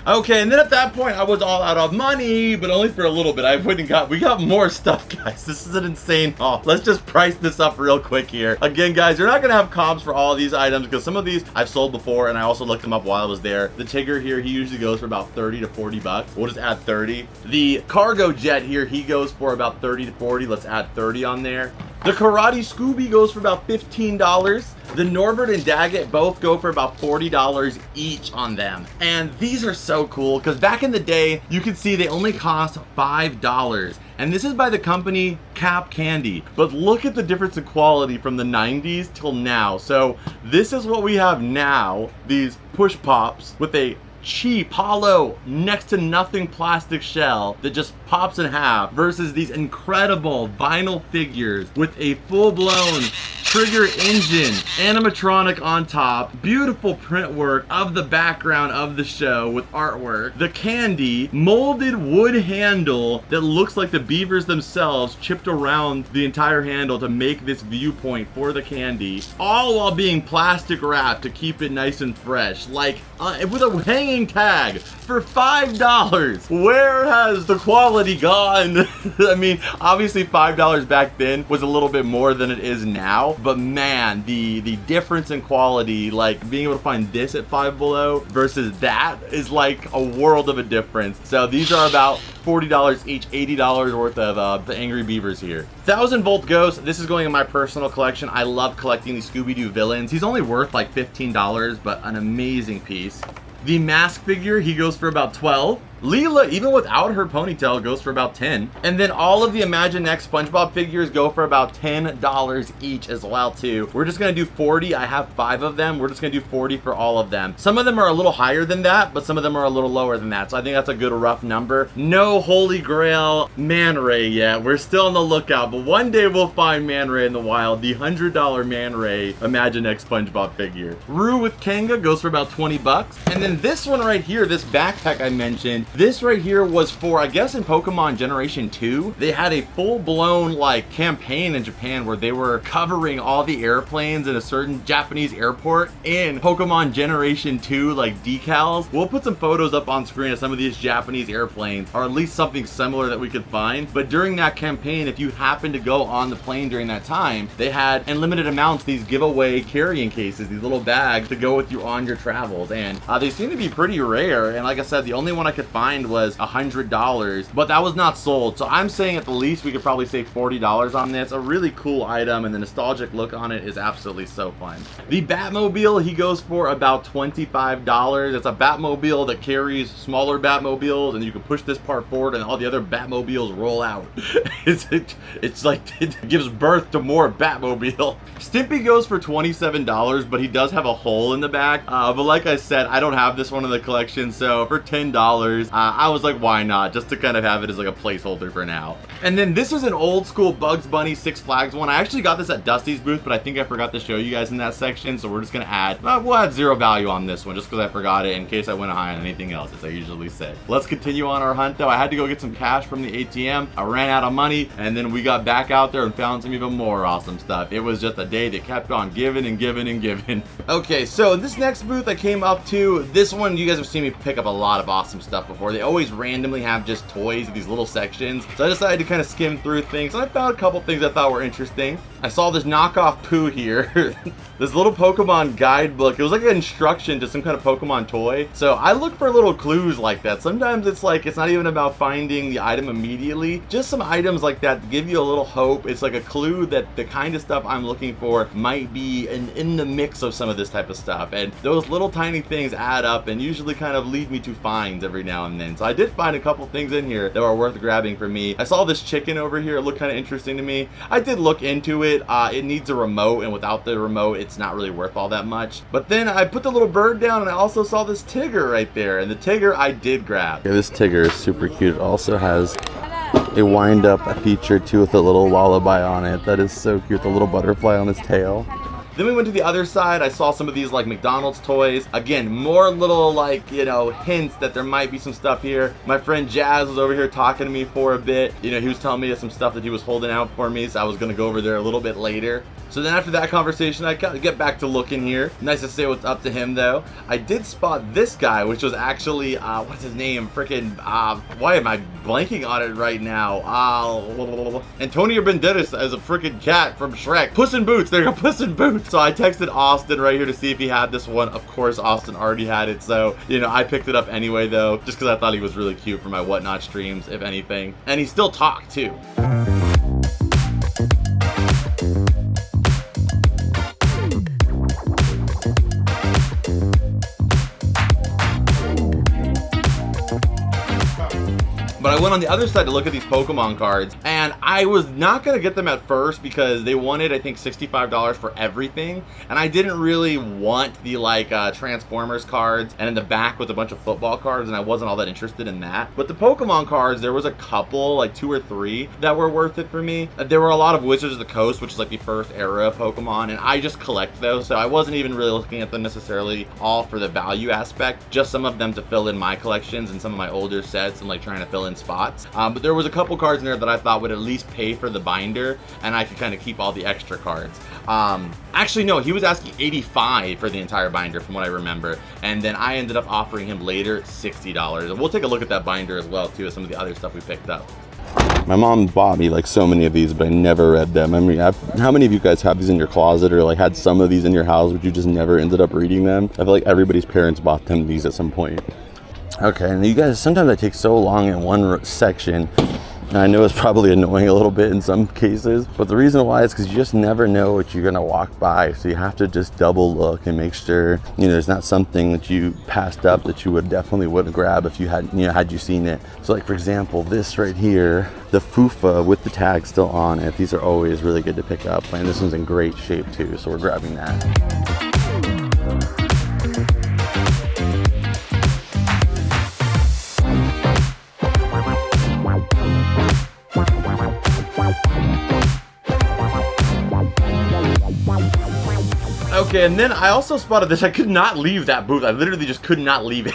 Okay, and then at that point, I was all out of money, but only for a little bit. We got more stuff, guys. This is an insane haul. Let's just price this up real quick here. Again, guys, you're not gonna have comps for all of these items because some of these I've sold before, and I also looked them up while I was there. The Tigger here, he usually goes for about 30 to 40 bucks. We'll just add 30. The cargo jet here, he goes for about 30 to 40. Let's add 30 on there. The Karate Scooby goes for about $15. The Norbert and Daggett both go for about $40 each on them. And these are so cool because back in the day, you could see they only cost $5. And this is by the company Cap Candy. But look at the difference in quality from the 90s till now. So this is what we have now, these push pops with a cheap, hollow, next to nothing plastic shell that just pops in half versus these incredible vinyl figures with a full-blown trigger engine, animatronic on top, beautiful print work of the background of the show with artwork, the candy, molded wood handle that looks like the beavers themselves chipped around the entire handle to make this viewpoint for the candy, all while being plastic wrapped to keep it nice and fresh, like with a hanging tag for $5. Where has the quality gone? I mean, obviously $5 back then was a little bit more than it is now, but man, the difference in quality, like being able to find this at Five Below versus that is like a world of a difference. So these are about $40 each, $80 worth of the Angry Beavers here. 1000-volt Ghost, this is going in my personal collection. I love collecting these Scooby-Doo villains. He's only worth like $15, but an amazing piece. The Mask figure, he goes for about $12. Leela, even without her ponytail, goes for about $10. And then all of the Imagine Next SpongeBob figures go for about $10 each as well too. We're just gonna do 40. I have 5 of them. We're just gonna do 40 for all of them. Some of them are a little higher than that, but some of them are a little lower than that. So I think that's a good rough number. No Holy-Grail Man Ray yet. We're still on the lookout, but one day we'll find Man Ray in the wild. The $100 Man Ray Imagine Next SpongeBob figure. Roo with Kanga goes for about 20 bucks. And then this one right here, this backpack I mentioned, This right here was for, I guess in Pokemon Generation 2, they had a full-blown like campaign in Japan where they were covering all the airplanes in a certain Japanese airport in Pokemon Generation 2 like decals. We'll put some photos up on screen of some of these Japanese airplanes, or at least something similar that we could find. But during that campaign, if you happen to go on the plane during that time, they had in limited amounts these giveaway carrying cases, these little bags to go with you on your travels, and they seem to be pretty rare. And like I said, the only one I could find was $100, but that was not sold. So I'm saying at the least we could probably save $40 on this. A really cool item, and the nostalgic look on it is absolutely so fun. The Batmobile, he goes for about $25. It's a Batmobile that carries smaller Batmobiles, and you can push this part forward and all the other Batmobiles roll out. It's like it gives birth to more Batmobile. Stimpy goes for $27, but he does have a hole in the back. But like I said, I don't have this one in the collection, so for $10, I was like, why not? Just to kind of have it as like a placeholder for now. And then this is an old school Bugs Bunny Six Flags one. I actually got this at Dusty's booth, but I think I forgot to show you guys in that section, so we're just gonna add, we'll add 0 value on this one just because I forgot it in case I went high on anything else, as I usually say. Let's continue on our hunt though. I had to go get some cash from the ATM. I ran out of money, and then we got back out there and found some even more awesome stuff. It was just a day that kept on giving and giving and giving. Okay, so this next booth I came up to, this one you guys have seen me pick up a lot of awesome stuff before. They always randomly have just toys in these little sections, so I decided to kind of skim through things, and I found a couple things I thought were interesting. I saw this knockoff Pooh here. This little Pokemon guidebook. It was like an instruction to some kind of Pokemon toy. So I look for little clues like that. Sometimes it's like, it's not even about finding the item immediately. Just some items like that to give you a little hope. It's like a clue that the kind of stuff I'm looking for might be in the mix of some of this type of stuff. And those little tiny things add up and usually kind of lead me to finds every now and then. So I did find a couple things in here that were worth grabbing for me. I saw this chicken over here. It looked kind of interesting to me. I did look into it. It needs a remote, and without the remote, it's not really worth all that much. But then I put the little bird down, and I also saw this Tigger right there, and the Tigger I did grab. Yeah, this Tigger is super cute. It also has a wind-up feature too with a little lullaby on it. That is so cute. The little butterfly on his tail. Then we went to the other side. I saw some of these like McDonald's toys. Again, more little like, you know, hints that there might be some stuff here. My friend Jazz was over here talking to me for a bit. You know, he was telling me some stuff that he was holding out for me, so I was gonna go over there a little bit later. So then after that conversation, I kind of get back to looking here. Nice to say what's up to him though. I did spot this guy, which was actually, what's his name? Freaking, why am I blanking on it right now? Antonio Banderas as a freaking cat from Shrek. Puss in Boots, there you go, Puss in Boots. So I texted Austin right here to see if he had this one. Of course, Austin already had it. So, you know, I picked it up anyway though, just because I thought he was really cute for my Whatnot streams, if anything. And he still talked too. But I went on the other side to look at these Pokemon cards, and I was not gonna get them at first because they wanted, I think, $65 for everything, and I didn't really want the like Transformers cards, and in the back was a bunch of football cards, and I wasn't all that interested in that. But the Pokemon cards, there was a couple, like 2 or 3, that were worth it for me. There were a lot of Wizards of the Coast, which is like the first era of Pokemon, and I just collect those, so I wasn't even really looking at them necessarily all for the value aspect, just some of them to fill in my collections and some of my older sets and like trying to fill in spots. But there was a couple cards in there that I thought would at least pay for the binder, and I could kind of keep all the extra cards. Actually, no, he was asking $85 for the entire binder from what I remember, and then I ended up offering him later $60. And we'll take a look at that binder as well too as some of the other stuff we picked up. My mom bought me like so many of these, but I never read them. I mean, how many of you guys have these in your closet or like had some of these in your house, but you just never ended up reading them? I feel like everybody's parents bought them these at some point. Okay, and you guys, sometimes I take so long in one section, and I know it's probably annoying a little bit in some cases, but the reason why is because you just never know what you're gonna walk by, so you have to just double look and make sure, you know, there's not something that you passed up that you would grab if you had, you know, had you seen it. So like for example, this right here, the Fufa with the tag still on it, these are always really good to pick up, and this one's in great shape too, so we're grabbing that. Okay, and then I also spotted this. I could not leave that booth. I literally just could not leave it.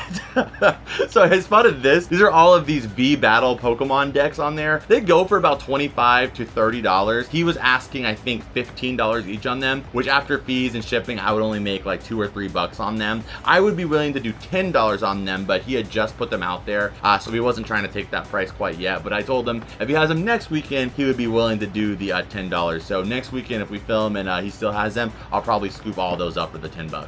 So I spotted this. These are all of these V Battle Pokemon decks on there. They go for about $25 to $30. He was asking, I think, $15 each on them, which after fees and shipping, I would only make like $2 or $3 on them. I would be willing to do $10 on them, but he had just put them out there, so he wasn't trying to take that price quite yet. But I told him if he has them next weekend, he would be willing to do the $10. So next weekend, if we film and he still has them, I'll probably scoop all those up for the $10.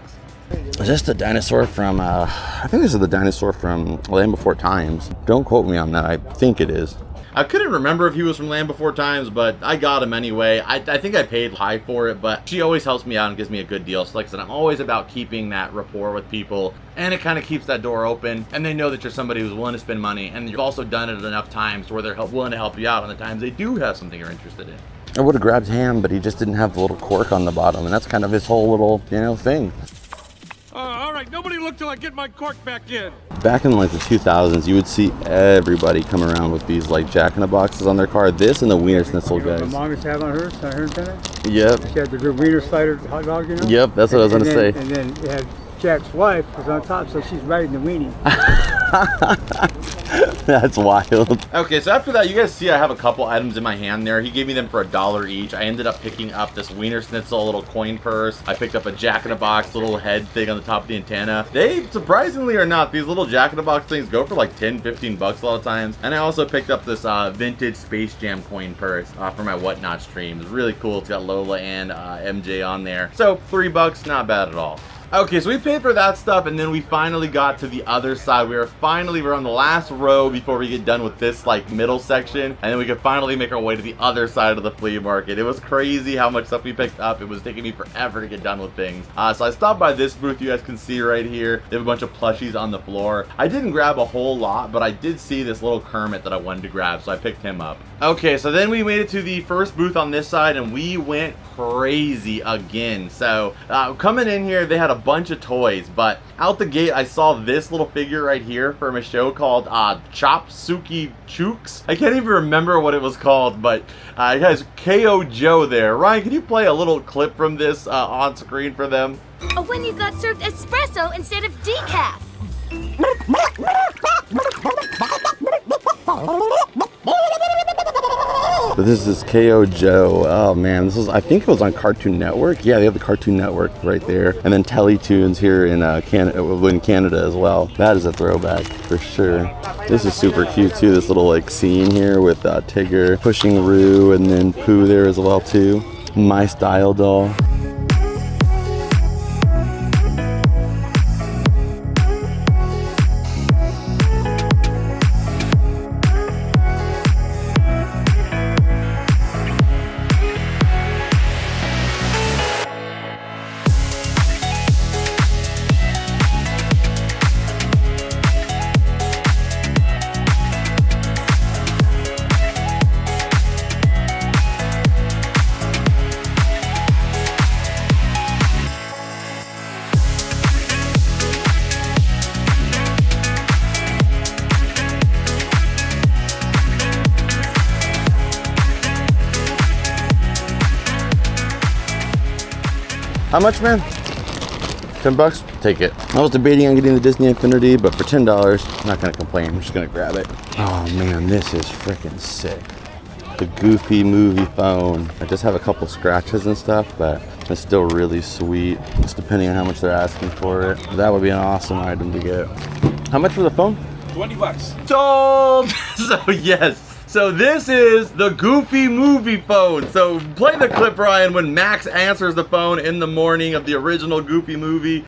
Is this the dinosaur from, I think this is the dinosaur from Land Before Times. Don't quote me on that. I think it is. I couldn't remember if he was from Land Before Times, but I got him anyway. I think I paid high for it, but she always helps me out and gives me a good deal. So like I said, I'm always about keeping that rapport with people, and it kind of keeps that door open, and they know that you're somebody who's willing to spend money, and you've also done it enough times where they're willing to help you out on the times they do have something you're interested in. I would have grabbed him, but he just didn't have the little cork on the bottom, and that's kind of his whole little, you know, thing. All right, nobody look till I get my cork back in. Back in like the 2000s, you would see everybody come around with these like Jack-in-the-Boxes on their car. This and the Wiener Schnitzel My guys. mom used to have on her antenna. Yep. She had the wiener slider hot dog, you know? Yep, that's what I was gonna say. And then it had Jack's wife was on top, so she's riding the weenie. That's wild. Okay, so after that, you guys see I have a couple items in my hand there. He gave me them for $1 each. I ended up picking up this Wiener Schnitzel little coin purse. I picked up a Jack-in-the-Box little head thing on the top of the antenna. They, surprisingly or not, these little Jack-in-the-Box things go for like 10, 15 bucks a lot of times. And I also picked up this vintage Space Jam coin purse for my Whatnot stream. It's really cool. It's got Lola and MJ on there. So $3, not bad at all. Okay, so we paid for that stuff, and then we finally got to the other side. We're on the last row before we get done with this like middle section, and then we could finally make our way to the other side of the flea market. It was crazy how much stuff we picked up. It was taking me forever to get done with things. So I stopped by this booth you guys can see right here. They have a bunch of plushies on the floor. I didn't grab a whole lot, but I did see this little Kermit that I wanted to grab, so I picked him up. Okay, so then we made it to the first booth on this side, and we went crazy again. So coming in here, they had a bunch of toys, but out the gate I saw this little figure right here from a show called Chopsuki Chooks. I can't even remember what it was called, but it has KO Joe there. Ryan, can you play a little clip from this on screen for them? When you got served espresso instead of decaf. But this is KO Joe. Oh man, this was, I think it was on Cartoon Network. Yeah, they have the Cartoon Network right there. And then Teletoons here in Canada as well. That is a throwback for sure. This is super cute too. This little like scene here with Tigger pushing Roo and then Pooh there as well too. My Style doll. How much, man? 10 bucks? Take it. I was debating on getting the Disney Infinity, but for $10, I'm not gonna complain. I'm just gonna grab it. Oh man, this is freaking sick. The Goofy movie phone. I just have a couple scratches and stuff, but it's still really sweet. Just depending on how much they're asking for it. That would be an awesome item to get. How much for the phone? 20 bucks. Sold! So yes. So this is the Goofy movie phone. So play the clip, Ryan, when Max answers the phone in the morning of the original Goofy movie.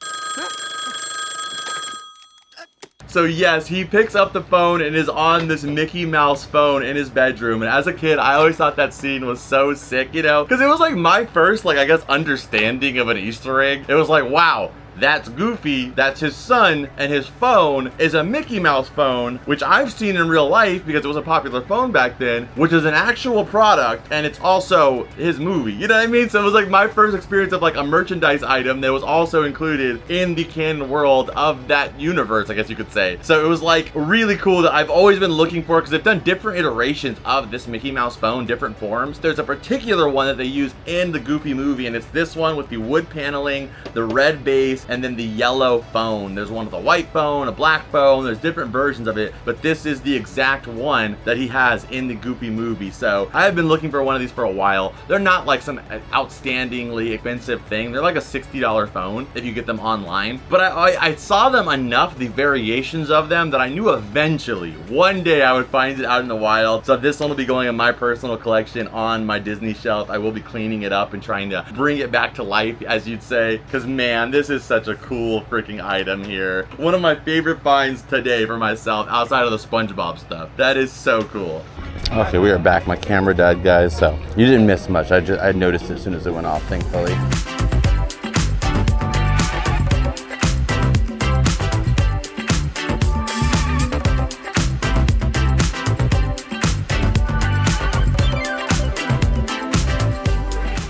So yes, he picks up the phone and is on this Mickey Mouse phone in his bedroom. And as a kid, I always thought that scene was so sick, you know? Because it was like my first, like, I guess, understanding of an Easter egg. It was like, wow, that's Goofy, that's his son, and his phone is a Mickey Mouse phone, which I've seen in real life because it was a popular phone back then, which is an actual product, and it's also his movie. You know what I mean? So it was like my first experience of like a merchandise item that was also included in the canon world of that universe, I guess you could say. So it was like really cool that I've always been looking for, because they've done different iterations of this Mickey Mouse phone, different forms. There's a particular one that they use in the Goofy movie, and it's this one with the wood paneling, the red base, and then the yellow phone. There's one with a white phone, a black phone, there's different versions of it, but this is the exact one that he has in the Goofy movie. So I have been looking for one of these for a while. They're not like some outstandingly expensive thing. They're like a $60 phone if you get them online. But I saw them enough, the variations of them, that I knew eventually one day I would find it out in the wild. So this one will be going in my personal collection on my Disney shelf. I will be cleaning it up and trying to bring it back to life, as you'd say, because man, this is such a cool freaking item here. One of my favorite finds today for myself outside of the SpongeBob stuff. That is so cool. Okay, we are back. My camera died, guys, so you didn't miss much. I noticed it as soon as it went off, thankfully.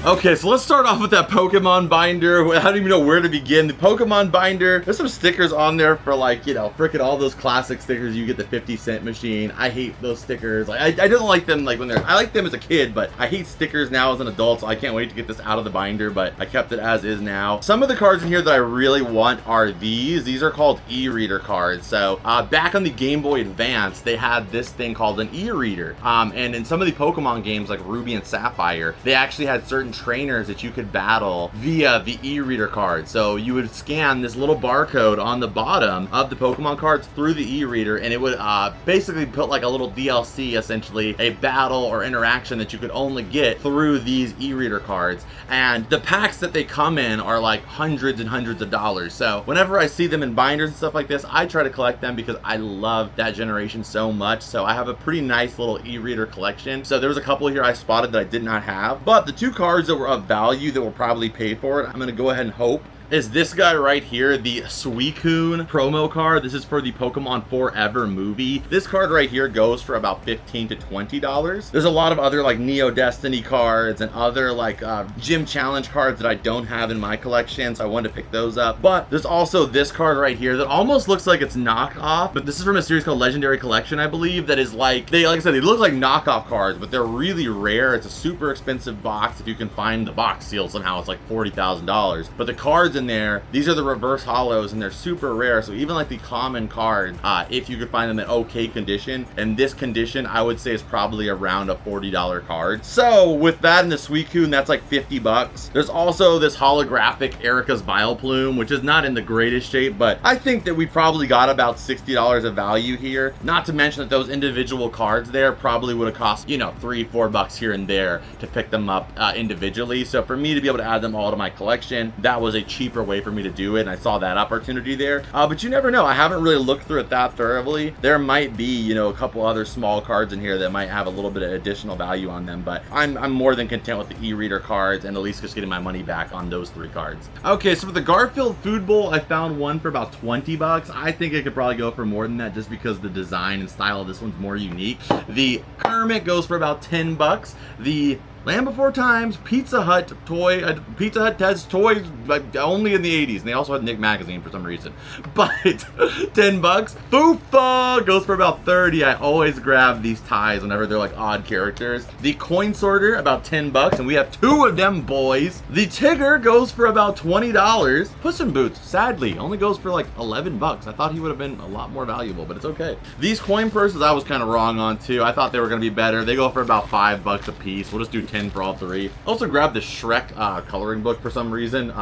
Okay, so let's start off with that Pokemon binder. I don't even know where to begin. The Pokemon binder, there's some stickers on there for like, you know, frickin' all those classic stickers. You get the 50-cent machine. I hate those stickers. Like, I don't like them like when I like them as a kid, but I hate stickers now as an adult, so I can't wait to get this out of the binder, but I kept it as is now. Some of the cards in here that I really want are these. These are called e-reader cards. So back on the Game Boy Advance, they had this thing called an e-reader. And in some of the Pokemon games like Ruby and Sapphire, they actually had certain trainers that you could battle via the e-reader card. So you would scan this little barcode on the bottom of the Pokemon cards through the e-reader, and it would basically put like a little DLC, essentially a battle or interaction that you could only get through these e-reader cards. And the packs that they come in are like hundreds and hundreds of dollars. So whenever I see them in binders and stuff like this, I try to collect them because I love that generation so much. So I have a pretty nice little e-reader collection. So there was a couple here I spotted that I did not have, but the two cards that were of value that will probably pay for it, I'm gonna go ahead and hope, is this guy right here, the Suicune promo card. This is for the Pokemon Forever movie. This card right here goes for about $15 to $20. There's a lot of other like Neo Destiny cards and other like gym challenge cards that I don't have in my collection, so I wanted to pick those up. But there's also this card right here that almost looks like it's knockoff, but this is from a series called Legendary Collection, I believe, that is like, like I said, they look like knockoff cards, but they're really rare. It's a super expensive box. If you can find the box seal somehow, it's like $40,000. But the cards in there, these are the reverse hollows, and they're super rare. So even like the common card, if you could find them in okay condition, and this condition I would say is probably around a $40 card. So with that and the Suicune, that's like 50 bucks. There's also this holographic Erica's Vileplume, which is not in the greatest shape, but I think that we probably got about $60 of value here. Not to mention that those individual cards there probably would have cost, you know, $3-4 bucks here and there to pick them up individually. So for me to be able to add them all to my collection, that was a cheaper way for me to do it, and I saw that opportunity there. But you never know. I haven't really looked through it that thoroughly. There might be, you know, a couple other small cards in here that might have a little bit of additional value on them, but I'm more than content with the e-reader cards and at least just getting my money back on those 3 cards. Okay, so for the Garfield Food Bowl, I found one for about 20 bucks. I think it could probably go for more than that just because the design and style of this one's more unique. The Kermit goes for about 10 bucks. The Land Before Times Pizza Hut toy, Pizza Hut has toys but only in the 80s, and they also had Nick Magazine for some reason, but 10 bucks. Foofa goes for about 30. I always grab these ties whenever they're like odd characters. The Coin Sorter, about 10 bucks, and we have 2 of them boys. The Tigger goes for about $20. Puss in Boots, sadly, only goes for like 11 bucks. I thought he would have been a lot more valuable, but it's okay. These coin purses I was kind of wrong on too. I thought they were going to be better. They go for about 5 bucks a piece. We'll just do 10 for all 3. Also grabbed the Shrek coloring book for some reason.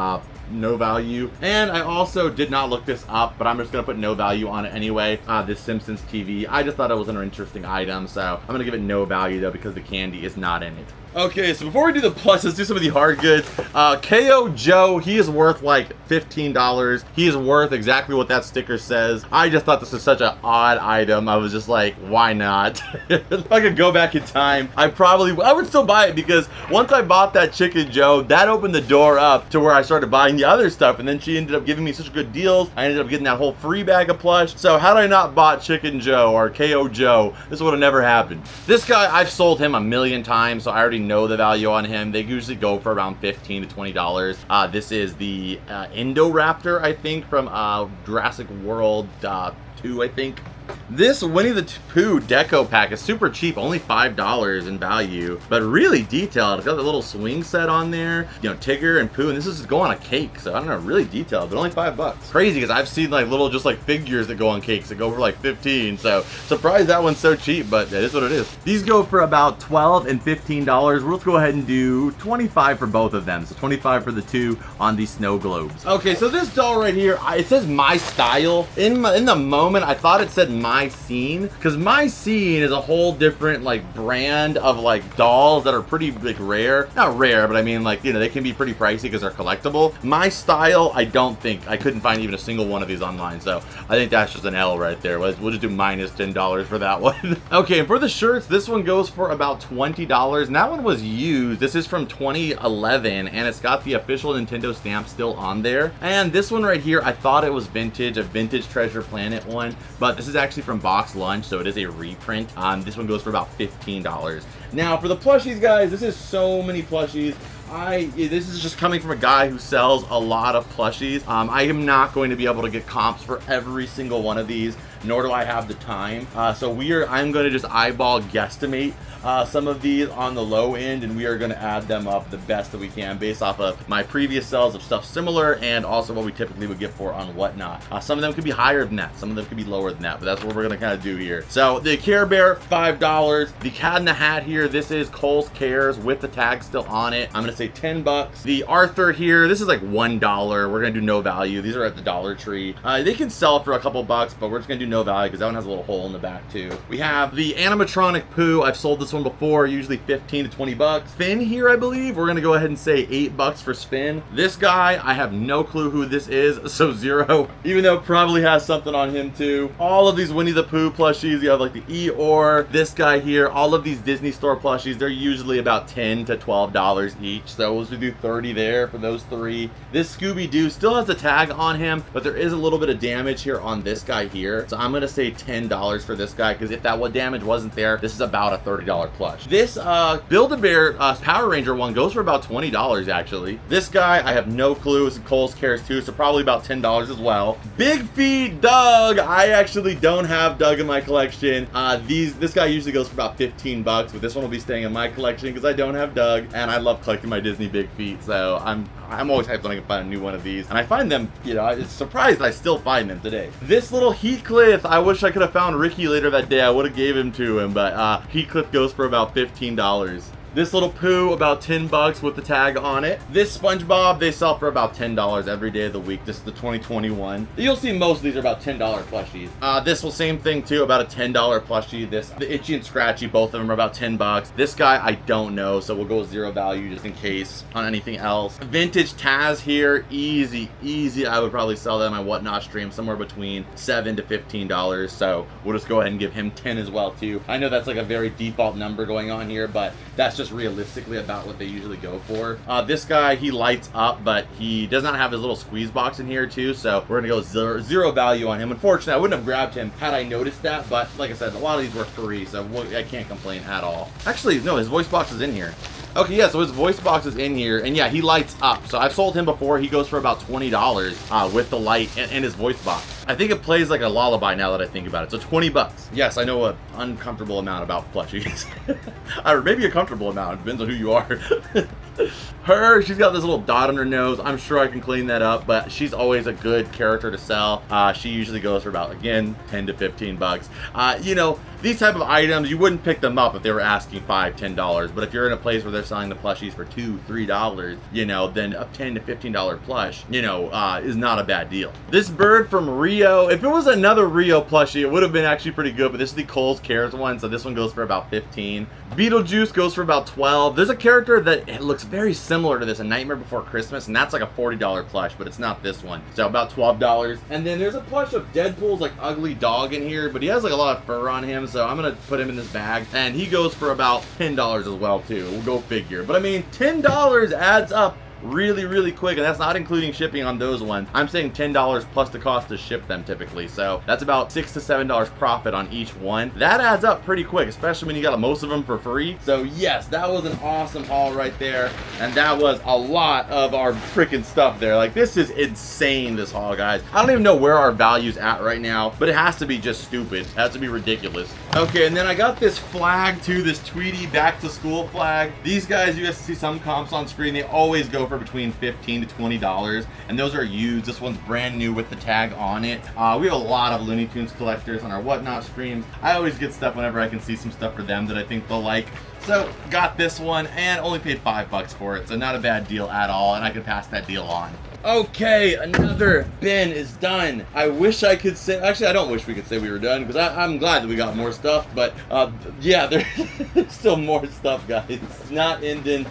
No value. And I also did not look this up, but I'm just gonna put no value on it anyway. This Simpsons TV. I just thought it was an interesting item, so I'm gonna give it no value though because the candy is not in it. Okay, so before we do the plus, let's do some of the hard goods. KO Joe, he is worth like $15. He is worth exactly what that sticker says. I just thought this was such an odd item. I was just like, why not? If I could go back in time, I would still buy it because once I bought that Chicken Joe, that opened the door up to where I started buying the other stuff, and then she ended up giving me such good deals. I ended up getting that whole free bag of plush. So had I not bought Chicken Joe or KO Joe, this would have never happened. This guy, I've sold him a million times, so I already know the value on him. They usually go for around $15 to $20. This is the Indoraptor, I think, from Jurassic World 2, I think. This Winnie the Pooh deco pack is super cheap, only $5 in value, but really detailed. It's got the little swing set on there, you know, Tigger and Pooh, and this is go on a cake, so I don't know, really detailed, but only $5. Crazy, because I've seen like little just like figures that go on cakes that go for like 15, so surprised that one's so cheap, but it is what it is. These go for about $12 and $15. We'll just go ahead and do 25 for both of them, so 25 for the two on these snow globes. Okay, so this doll right here, it says My Style. In the moment, I thought it said My Scene, because My Scene is a whole different like brand of like dolls that are pretty like rare. Not rare, but I mean like, you know, they can be pretty pricey because they're collectible. My Style, I couldn't find even a single one of these online, so I think that's just an L right there. We'll just do minus $10 for that one. Okay, and for the shirts, this one goes for about $20, and that one was used. This is from 2011, and it's got the official Nintendo stamp still on there. And this one right here, I thought it was vintage, a vintage Treasure Planet one, but this is actually from Box Lunch, so it is a reprint. This one goes for about $15. Now for the plushies, guys, this is so many plushies. This is just coming from a guy who sells a lot of plushies. I am not going to be able to get comps for every single one of these, nor do I have the time. I'm going to just eyeball guesstimate some of these on the low end, and we are going to add them up the best that we can based off of my previous sales of stuff similar and also what we typically would get for on Whatnot. Some of them could be higher than that, some of them could be lower than that, but that's what we're going to kind of do here. So the Care Bear, $5. The Cat in the Hat here, this is Kohl's Cares with the tag still on it. I'm going to say $10. The Arthur here, this is like $1. We're going to do no value. These are at the Dollar Tree. They can sell for a couple bucks, but we're just going to do no value because that one has a little hole in the back too. We have the animatronic Pooh. I've sold this one before, usually 15 to 20 bucks. Finn here, I believe, we're going to go ahead and say $8 for Finn. This guy, I have no clue who this is, so $0, even though it probably has something on him too. All of these Winnie the Pooh plushies, you have like the Eeyore, this guy here, all of these Disney Store plushies, they're usually about $10 to $12 each, so we'll just do 30 there for those three. This Scooby-Doo still has the tag on him, but there is a little bit of damage here on this guy here, so I'm going to say $10 for this guy, because if that damage wasn't there, this is about a $30 plush. This Build-A-Bear Power Ranger one goes for about $20 actually. This guy, I have no clue. It's Kohl's Cares too, so probably about $10 as well. Big Feet Doug. I actually don't have Doug in my collection. This guy usually goes for about 15 bucks, but this one will be staying in my collection because I don't have Doug, and I love collecting my Disney Big Feet, so I'm always hyped when I can find a new one of these, and I find them, you know, it's surprised I still find them today. This little Heathcliff, I wish I could have found Ricky later that day. I would have gave him to him, but Heathcliff goes for about $15. This little Pooh, about 10 bucks with the tag on it. This SpongeBob, they sell for about $10 every day of the week. This is the 2021. You'll see most of these are about $10 plushies. This will same thing too, about a $10 plushie. The Itchy and Scratchy, both of them are about 10 bucks. This guy, I don't know, so we'll go with $0 value just in case on anything else. Vintage Taz here, easy. I would probably sell that on my Whatnot stream somewhere between $7 to $15. So we'll just go ahead and give him 10 as well too. I know that's like a very default number going on here, but that's just realistically about what they usually go for. This guy, he lights up, but he does not have his little squeeze box in here too, so we're gonna go zero value on him. Unfortunately, I wouldn't have grabbed him had I noticed that, but like I said, a lot of these were free, so I can't complain at all. Actually, no, his voice box is in here. Okay, yeah, so his voice box is in here, and yeah, he lights up. So I've sold him before. He goes for about $20 with the light and his voice box. I think it plays like a lullaby now that I think about it. So 20 bucks. Yes, I know an uncomfortable amount about plushies. Or maybe a comfortable amount. It depends on who you are. She's got this little dot on her nose. I'm sure I can clean that up, but she's always a good character to sell. She usually goes for about, again, 10 to 15 bucks. You know, these type of items, you wouldn't pick them up if they were asking $5, $10. But if you're in a place where they're selling the plushies for $2, $3, you know, then a $10 to $15 plush, you know, is not a bad deal. This bird from Rio, if it was another Rio plushie, it would have been actually pretty good, but this is the Kohl's Cares one, so this one goes for about 15. Beetlejuice goes for about 12. There's a character that it looks very similar to this, A Nightmare Before Christmas, and that's like a $40 plush, but it's not this one. So about $12. And then there's a plush of Deadpool's like ugly dog in here, but he has like a lot of fur on him, so I'm gonna put him in this bag, and he goes for about $10 as well too. We'll go figure. But I mean, $10 adds up really, really quick, and that's not including shipping on those ones. I'm saying $10 plus the cost to ship them typically, so that's about $6 to $7 profit on each one. That adds up pretty quick, especially when you got most of them for free. So yes, that was an awesome haul right there, and that was a lot of our freaking stuff there. Like, this is insane, this haul, guys. I don't even know where our value's at right now, but it has to be just stupid. It has to be ridiculous. Okay, and then I got this flag too, this Tweety back to school flag. These guys, you guys see some comps on screen, they always go for between $15 to $20, and those are used. This one's brand new with the tag on it. We have a lot of Looney Tunes collectors on our Whatnot streams. I always get stuff whenever I can see some stuff for them that I think they'll like. So got this one and only paid $5 for it, so not a bad deal at all, and I could pass that deal on. Okay, another bin is done. I wish I could say, actually I don't wish we could say we were done, because I'm glad that we got more stuff, but yeah, there's still more stuff, guys. It's not ending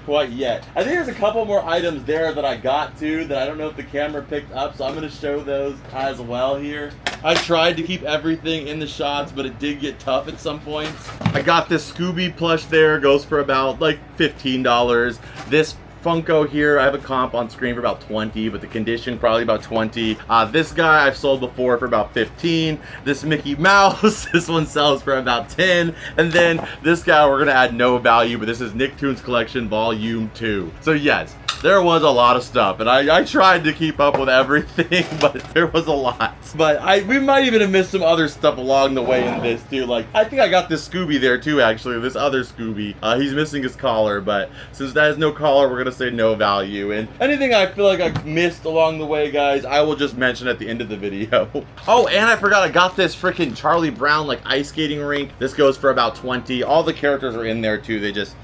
quite yet. I think there's a couple more items there that I got to that I don't know if the camera picked up, so I'm going to show those as well here. I tried to keep everything in the shots, but it did get tough at some points. I got this Scooby plush there, goes for about like $15. This Funko here, I have a comp on screen for about 20, but the condition probably about 20. This guy I've sold before for about 15. This Mickey Mouse, this one sells for about 10. And then this guy we're gonna add no value, but this is Nicktoons Collection Volume 2. So yes, there was a lot of stuff, and I tried to keep up with everything, but there was a lot. But we might even have missed some other stuff along the way in this too. Like, I think I got this Scooby there too, actually, this other Scooby. He's missing his collar, but since that has no collar, we're gonna say no value. And anything I feel like I missed along the way, guys, I will just mention at the end of the video. Oh, and I forgot I got this freaking Charlie Brown like ice skating rink. This goes for about 20. All the characters are in there too. They just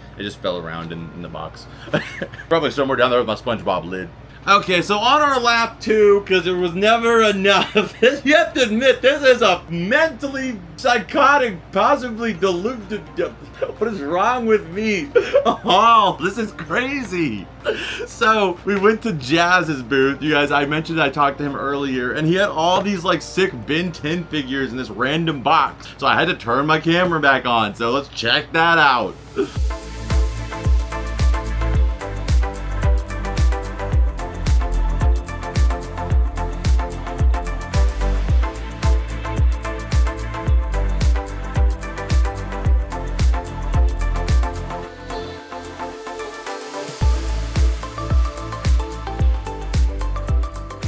fell around in the box. Probably somewhere down there with my SpongeBob lid. Okay, so on our lap two, because there was never enough. You have to admit, this is a mentally psychotic, possibly deluded. What is wrong with me? Oh, this is crazy. So we went to Jazz's booth. You guys, I mentioned I talked to him earlier, and he had all these like sick Ben 10 figures in this random box. So I had to turn my camera back on. So let's check that out.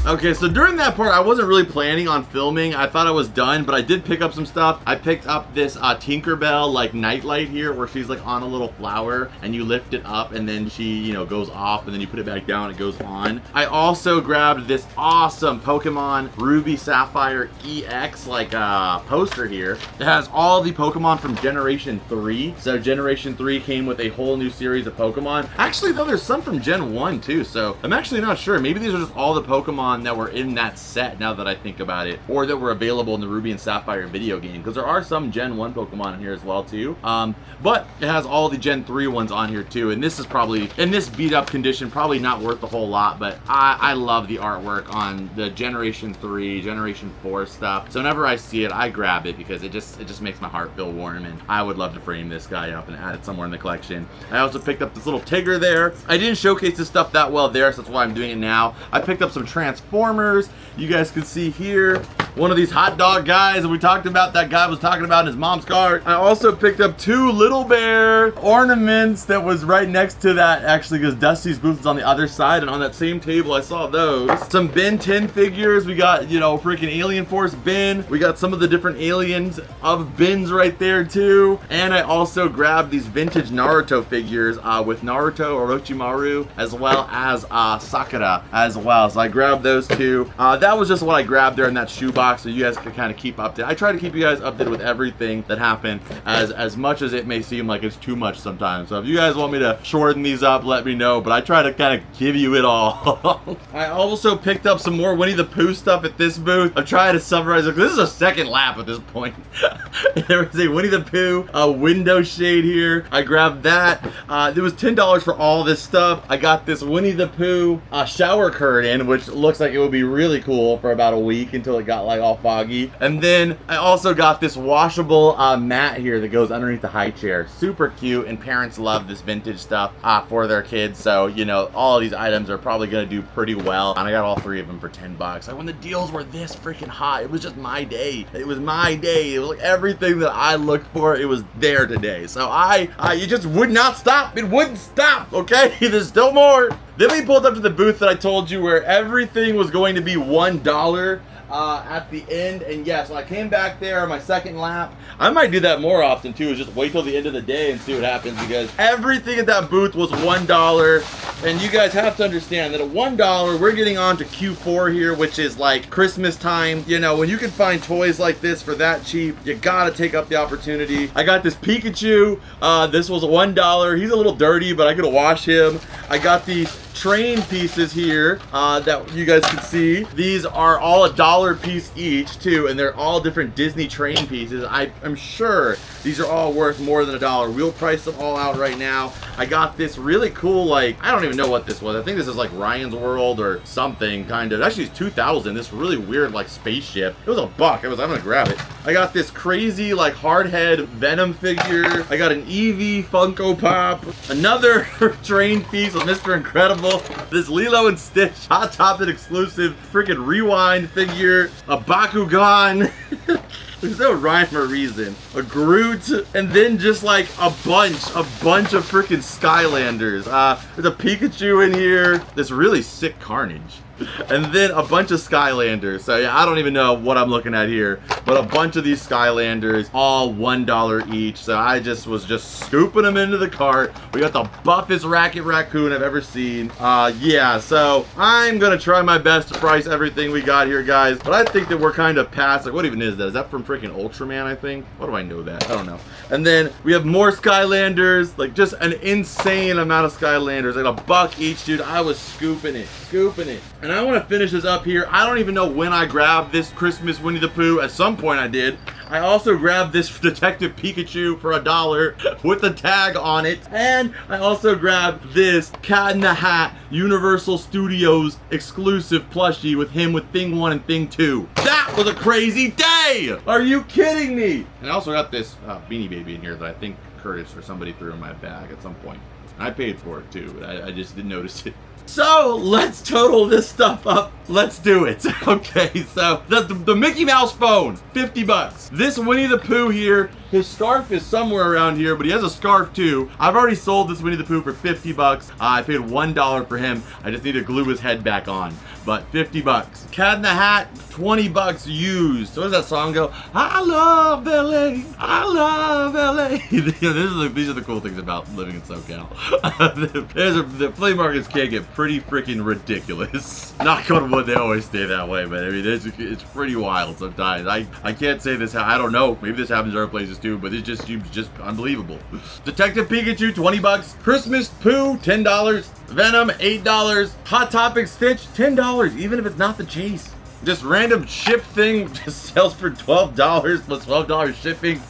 Okay, so during that part, I wasn't really planning on filming. I thought I was done, but I did pick up some stuff. I picked up this Tinkerbell like nightlight here, where she's like on a little flower, and you lift it up, and then she, you know, goes off, and then you put it back down, it goes on. I also grabbed this awesome Pokemon Ruby Sapphire EX like poster here. It has all the Pokemon from Generation 3. So Generation 3 came with a whole new series of Pokemon. Actually, though, there's some from Gen 1 too, so I'm actually not sure. Maybe these are just all the Pokemon that were in that set, now that I think about it, or that were available in the Ruby and Sapphire video game, because there are some Gen 1 Pokemon in here as well too. But it has all the Gen 3 ones on here too, and this is probably, in this beat up condition, probably not worth a whole lot, but I love the artwork on the Generation 3, Generation 4 stuff. So whenever I see it, I grab it, because it just makes my heart feel warm, and I would love to frame this guy up and add it somewhere in the collection. I also picked up this little Tigger there. I didn't showcase this stuff that well there, so that's why I'm doing it now. I picked up some Transformers. You guys can see here one of these hot dog guys that we talked about, that guy was talking about in his mom's car. I also picked up 2 Little Bear ornaments that was right next to that, actually, because Dusty's booth is on the other side, and on that same table I saw those. Some Ben 10 figures. We got, you know, freaking Alien Force Ben. We got some of the different aliens of Bens right there too. And I also grabbed these vintage Naruto figures with Naruto, Orochimaru, as well as Sakura as well. So I grabbed those two. That was just what I grabbed there in that shoebox, so you guys can kind of keep updated. I try to keep you guys updated with everything that happened, as much as it may seem like it's too much sometimes. So if you guys want me to shorten these up, let me know, but I try to kind of give you it all. I also picked up some more Winnie the Pooh stuff at this booth. I'm trying to summarize it, because this is a second lap at this point. There was a Winnie the Pooh window shade here. I grabbed that. It was $10 for all this stuff. I got this Winnie the Pooh shower curtain, which looks like it would be really cool for about a week until it got like like all foggy. And then I also got this washable mat here that goes underneath the high chair. Super cute, and parents love this vintage stuff for their kids. So, you know, all of these items are probably gonna do pretty well. And I got all 3 of them for 10 bucks. Like when the deals were this freaking hot, it was just my day. It was my day. It was like everything that I looked for, it was there today. So it just would not stop. It wouldn't stop, okay? There's still more. Then we pulled up to the booth that I told you where everything was going to be $1 at the end. And yes, when I came back there on my second lap, I might do that more often too, is just wait till the end of the day and see what happens, because everything at that booth was $1. And you guys have to understand that at $1, we're getting on to Q4 here, which is like Christmas time. You know, when you can find toys like this for that cheap, you gotta take up the opportunity. I got this Pikachu. This was $1. He's a little dirty, but I could wash him. I got these train pieces here that you guys can see. These are all $1 a piece each too, and they're all different Disney train pieces. I'm sure these are all worth more than $1. We'll price them all out right now. I got this really cool, like, I don't even know what this was. I think this is like Ryan's World or something, kind of. Actually, it's 2000. This really weird, like, spaceship. It was $1. I'm gonna grab it. I got this crazy, like, hardhead Venom figure. I got an Eevee Funko Pop. Another train piece with Mr. Incredible. This Lilo and Stitch Hot Topic exclusive freaking Rewind figure. A Bakugan. There's no rhyme or reason. A Groot, and then just like a bunch of freaking Skylanders. There's a Pikachu in here. This really sick Carnage. And then a bunch of Skylanders. So yeah, I don't even know what I'm looking at here, but a bunch of these Skylanders, all $1 each. So I was just scooping them into the cart. We got the buffest Racket Raccoon I've ever seen. Yeah, so I'm gonna try my best to price everything we got here, guys. But I think that we're kind of past, like, what even is that? Is that from freaking Ultraman, I think? What do I know that? I don't know. And then we have more Skylanders, like just an insane amount of Skylanders, like $1 each, dude. I was scooping it. And I want to finish this up here. I don't even know when I grabbed this Christmas Winnie the Pooh. At some point I did. I also grabbed this Detective Pikachu for $1 with the tag on it. And I also grabbed this Cat in the Hat Universal Studios exclusive plushie with him with Thing 1 and Thing 2. That was a crazy day! Are you kidding me? And I also got this Beanie Baby in here that I think Curtis or somebody threw in my bag at some point. And I paid for it too, but I just didn't notice it. So let's total this stuff up. Let's do it. Okay, so the Mickey Mouse phone, 50 bucks. This Winnie the Pooh here, his scarf is somewhere around here, but he has a scarf too. I've already sold this Winnie the Pooh for 50 bucks. I paid $1 for him. I just need to glue his head back on, but 50 bucks. Cat in the Hat, 20 bucks used. So what does that song go? I love LA, I love LA. These are the cool things about living in SoCal. The flea markets can get pretty freaking ridiculous. Knock on wood, they always stay that way, but I mean, it's pretty wild sometimes. I can't say this, I don't know, maybe this happens in other places too, but it just seems just unbelievable. Detective Pikachu, 20 bucks. Christmas Pooh, $10. Venom, $8. Hot Topic Stitch, $10, even if it's not the chase. This random ship thing just sells for $12 plus $12 shipping.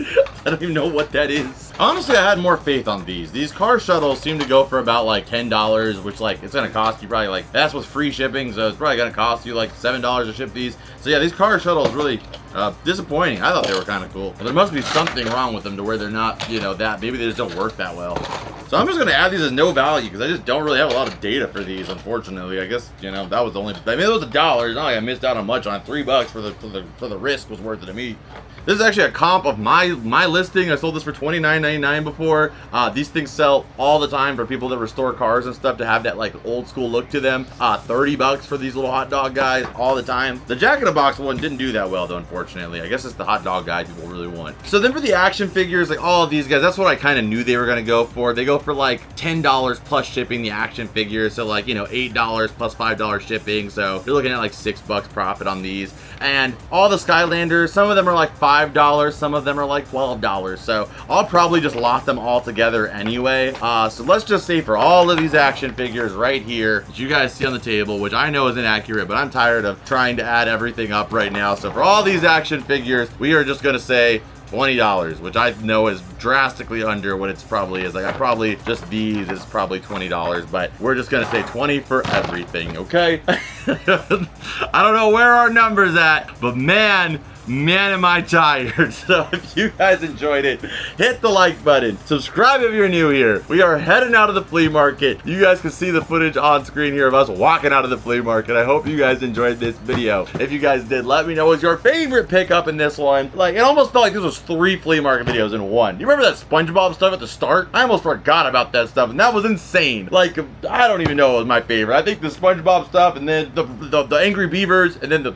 I don't even know what that is. Honestly, I had more faith on these. These car shuttles seem to go for about like $10, which like it's gonna cost you probably like, that's with free shipping, so it's probably gonna cost you like $7 to ship these. So yeah, these car shuttles really disappointing. I thought they were kind of cool. But there must be something wrong with them to where they're not, you know, that maybe they just don't work that well. So I'm just gonna add these as no value because I just don't really have a lot of data for these, unfortunately. I guess, you know, that was the only, I mean, it was $1. It's not like I missed out on much on it. $3 for the risk was worth it to me. This is actually a comp of my listing. I sold this for $29.99 before. These things sell all the time for people that restore cars and stuff to have that like old school look to them. 30 bucks for these little hot dog guys all the time. The Jack in the Box one didn't do that well though, unfortunately. I guess it's the hot dog guy people really want. So then for the action figures, like all of these guys, that's what I kind of knew they were gonna go for. They go for like $10 plus shipping, the action figures. So like, you know, $8 plus $5 shipping. So you're looking at like $6 profit on these. And all the Skylanders, some of them are like $5, some of them are like $12. So I'll probably just lot them all together anyway. So let's just say for all of these action figures right here that you guys see on the table, which I know is inaccurate, but I'm tired of trying to add everything up right now. So for all these action figures, we are just gonna say $20, which I know is drastically under what it's probably is. Like, I probably, just these is probably $20, but we're just gonna say 20 for everything, okay? I don't know where our number's at, but man, am I tired. So if you guys enjoyed it, hit the like button, subscribe if you're new here. We are heading out of the flea market. You guys can see the footage on screen here of us walking out of the flea market. I hope you guys enjoyed this video. If you guys did, let me know what's your favorite pickup in this one. Like, it almost felt like this was 3 flea market videos in one. You remember that SpongeBob stuff at the start? I almost forgot about that stuff, and that was insane. Like, I don't even know what was my favorite. I think the SpongeBob stuff, and then the Angry Beavers, and then the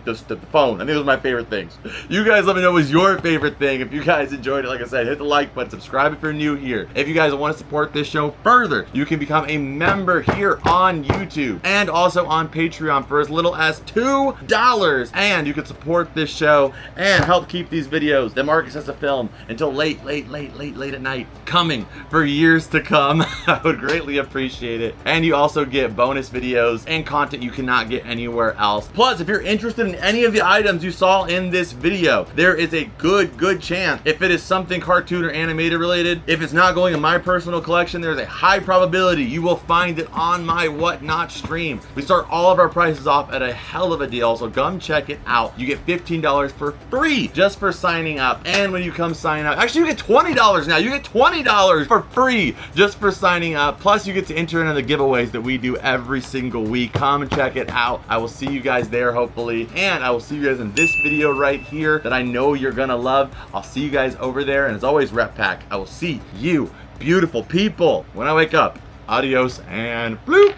phone. I think those were my favorite things. You guys let me know what was your favorite thing. If you guys enjoyed it, like I said, hit the like button, subscribe if you're new here. If you guys want to support this show further, you can become a member here on YouTube and also on Patreon for as little as $2. And you can support this show and help keep these videos that Marcus has to film until late at night, coming for years to come. I would greatly appreciate it. And you also get bonus videos and content you cannot get anywhere else. Plus, if you're interested in any of the items you saw in this video, there is a good chance, if it is something cartoon or animated related, if it's not going in my personal collection, there's a high probability you will find it on my Whatnot stream. We start all of our prices off at a hell of a deal, so come check it out. You get $15 for free just for signing up. And when you come sign up, actually you get $20 now. You get $20 for free just for signing up. Plus you get to enter into the giveaways that we do every single week. Come and check it out. I will see you guys there, hopefully, and I will see you guys in this video right here that I know you're gonna love. I'll see you guys over there, and as always, Rep Pack, I will see you beautiful people when I wake up. Adios and bloop.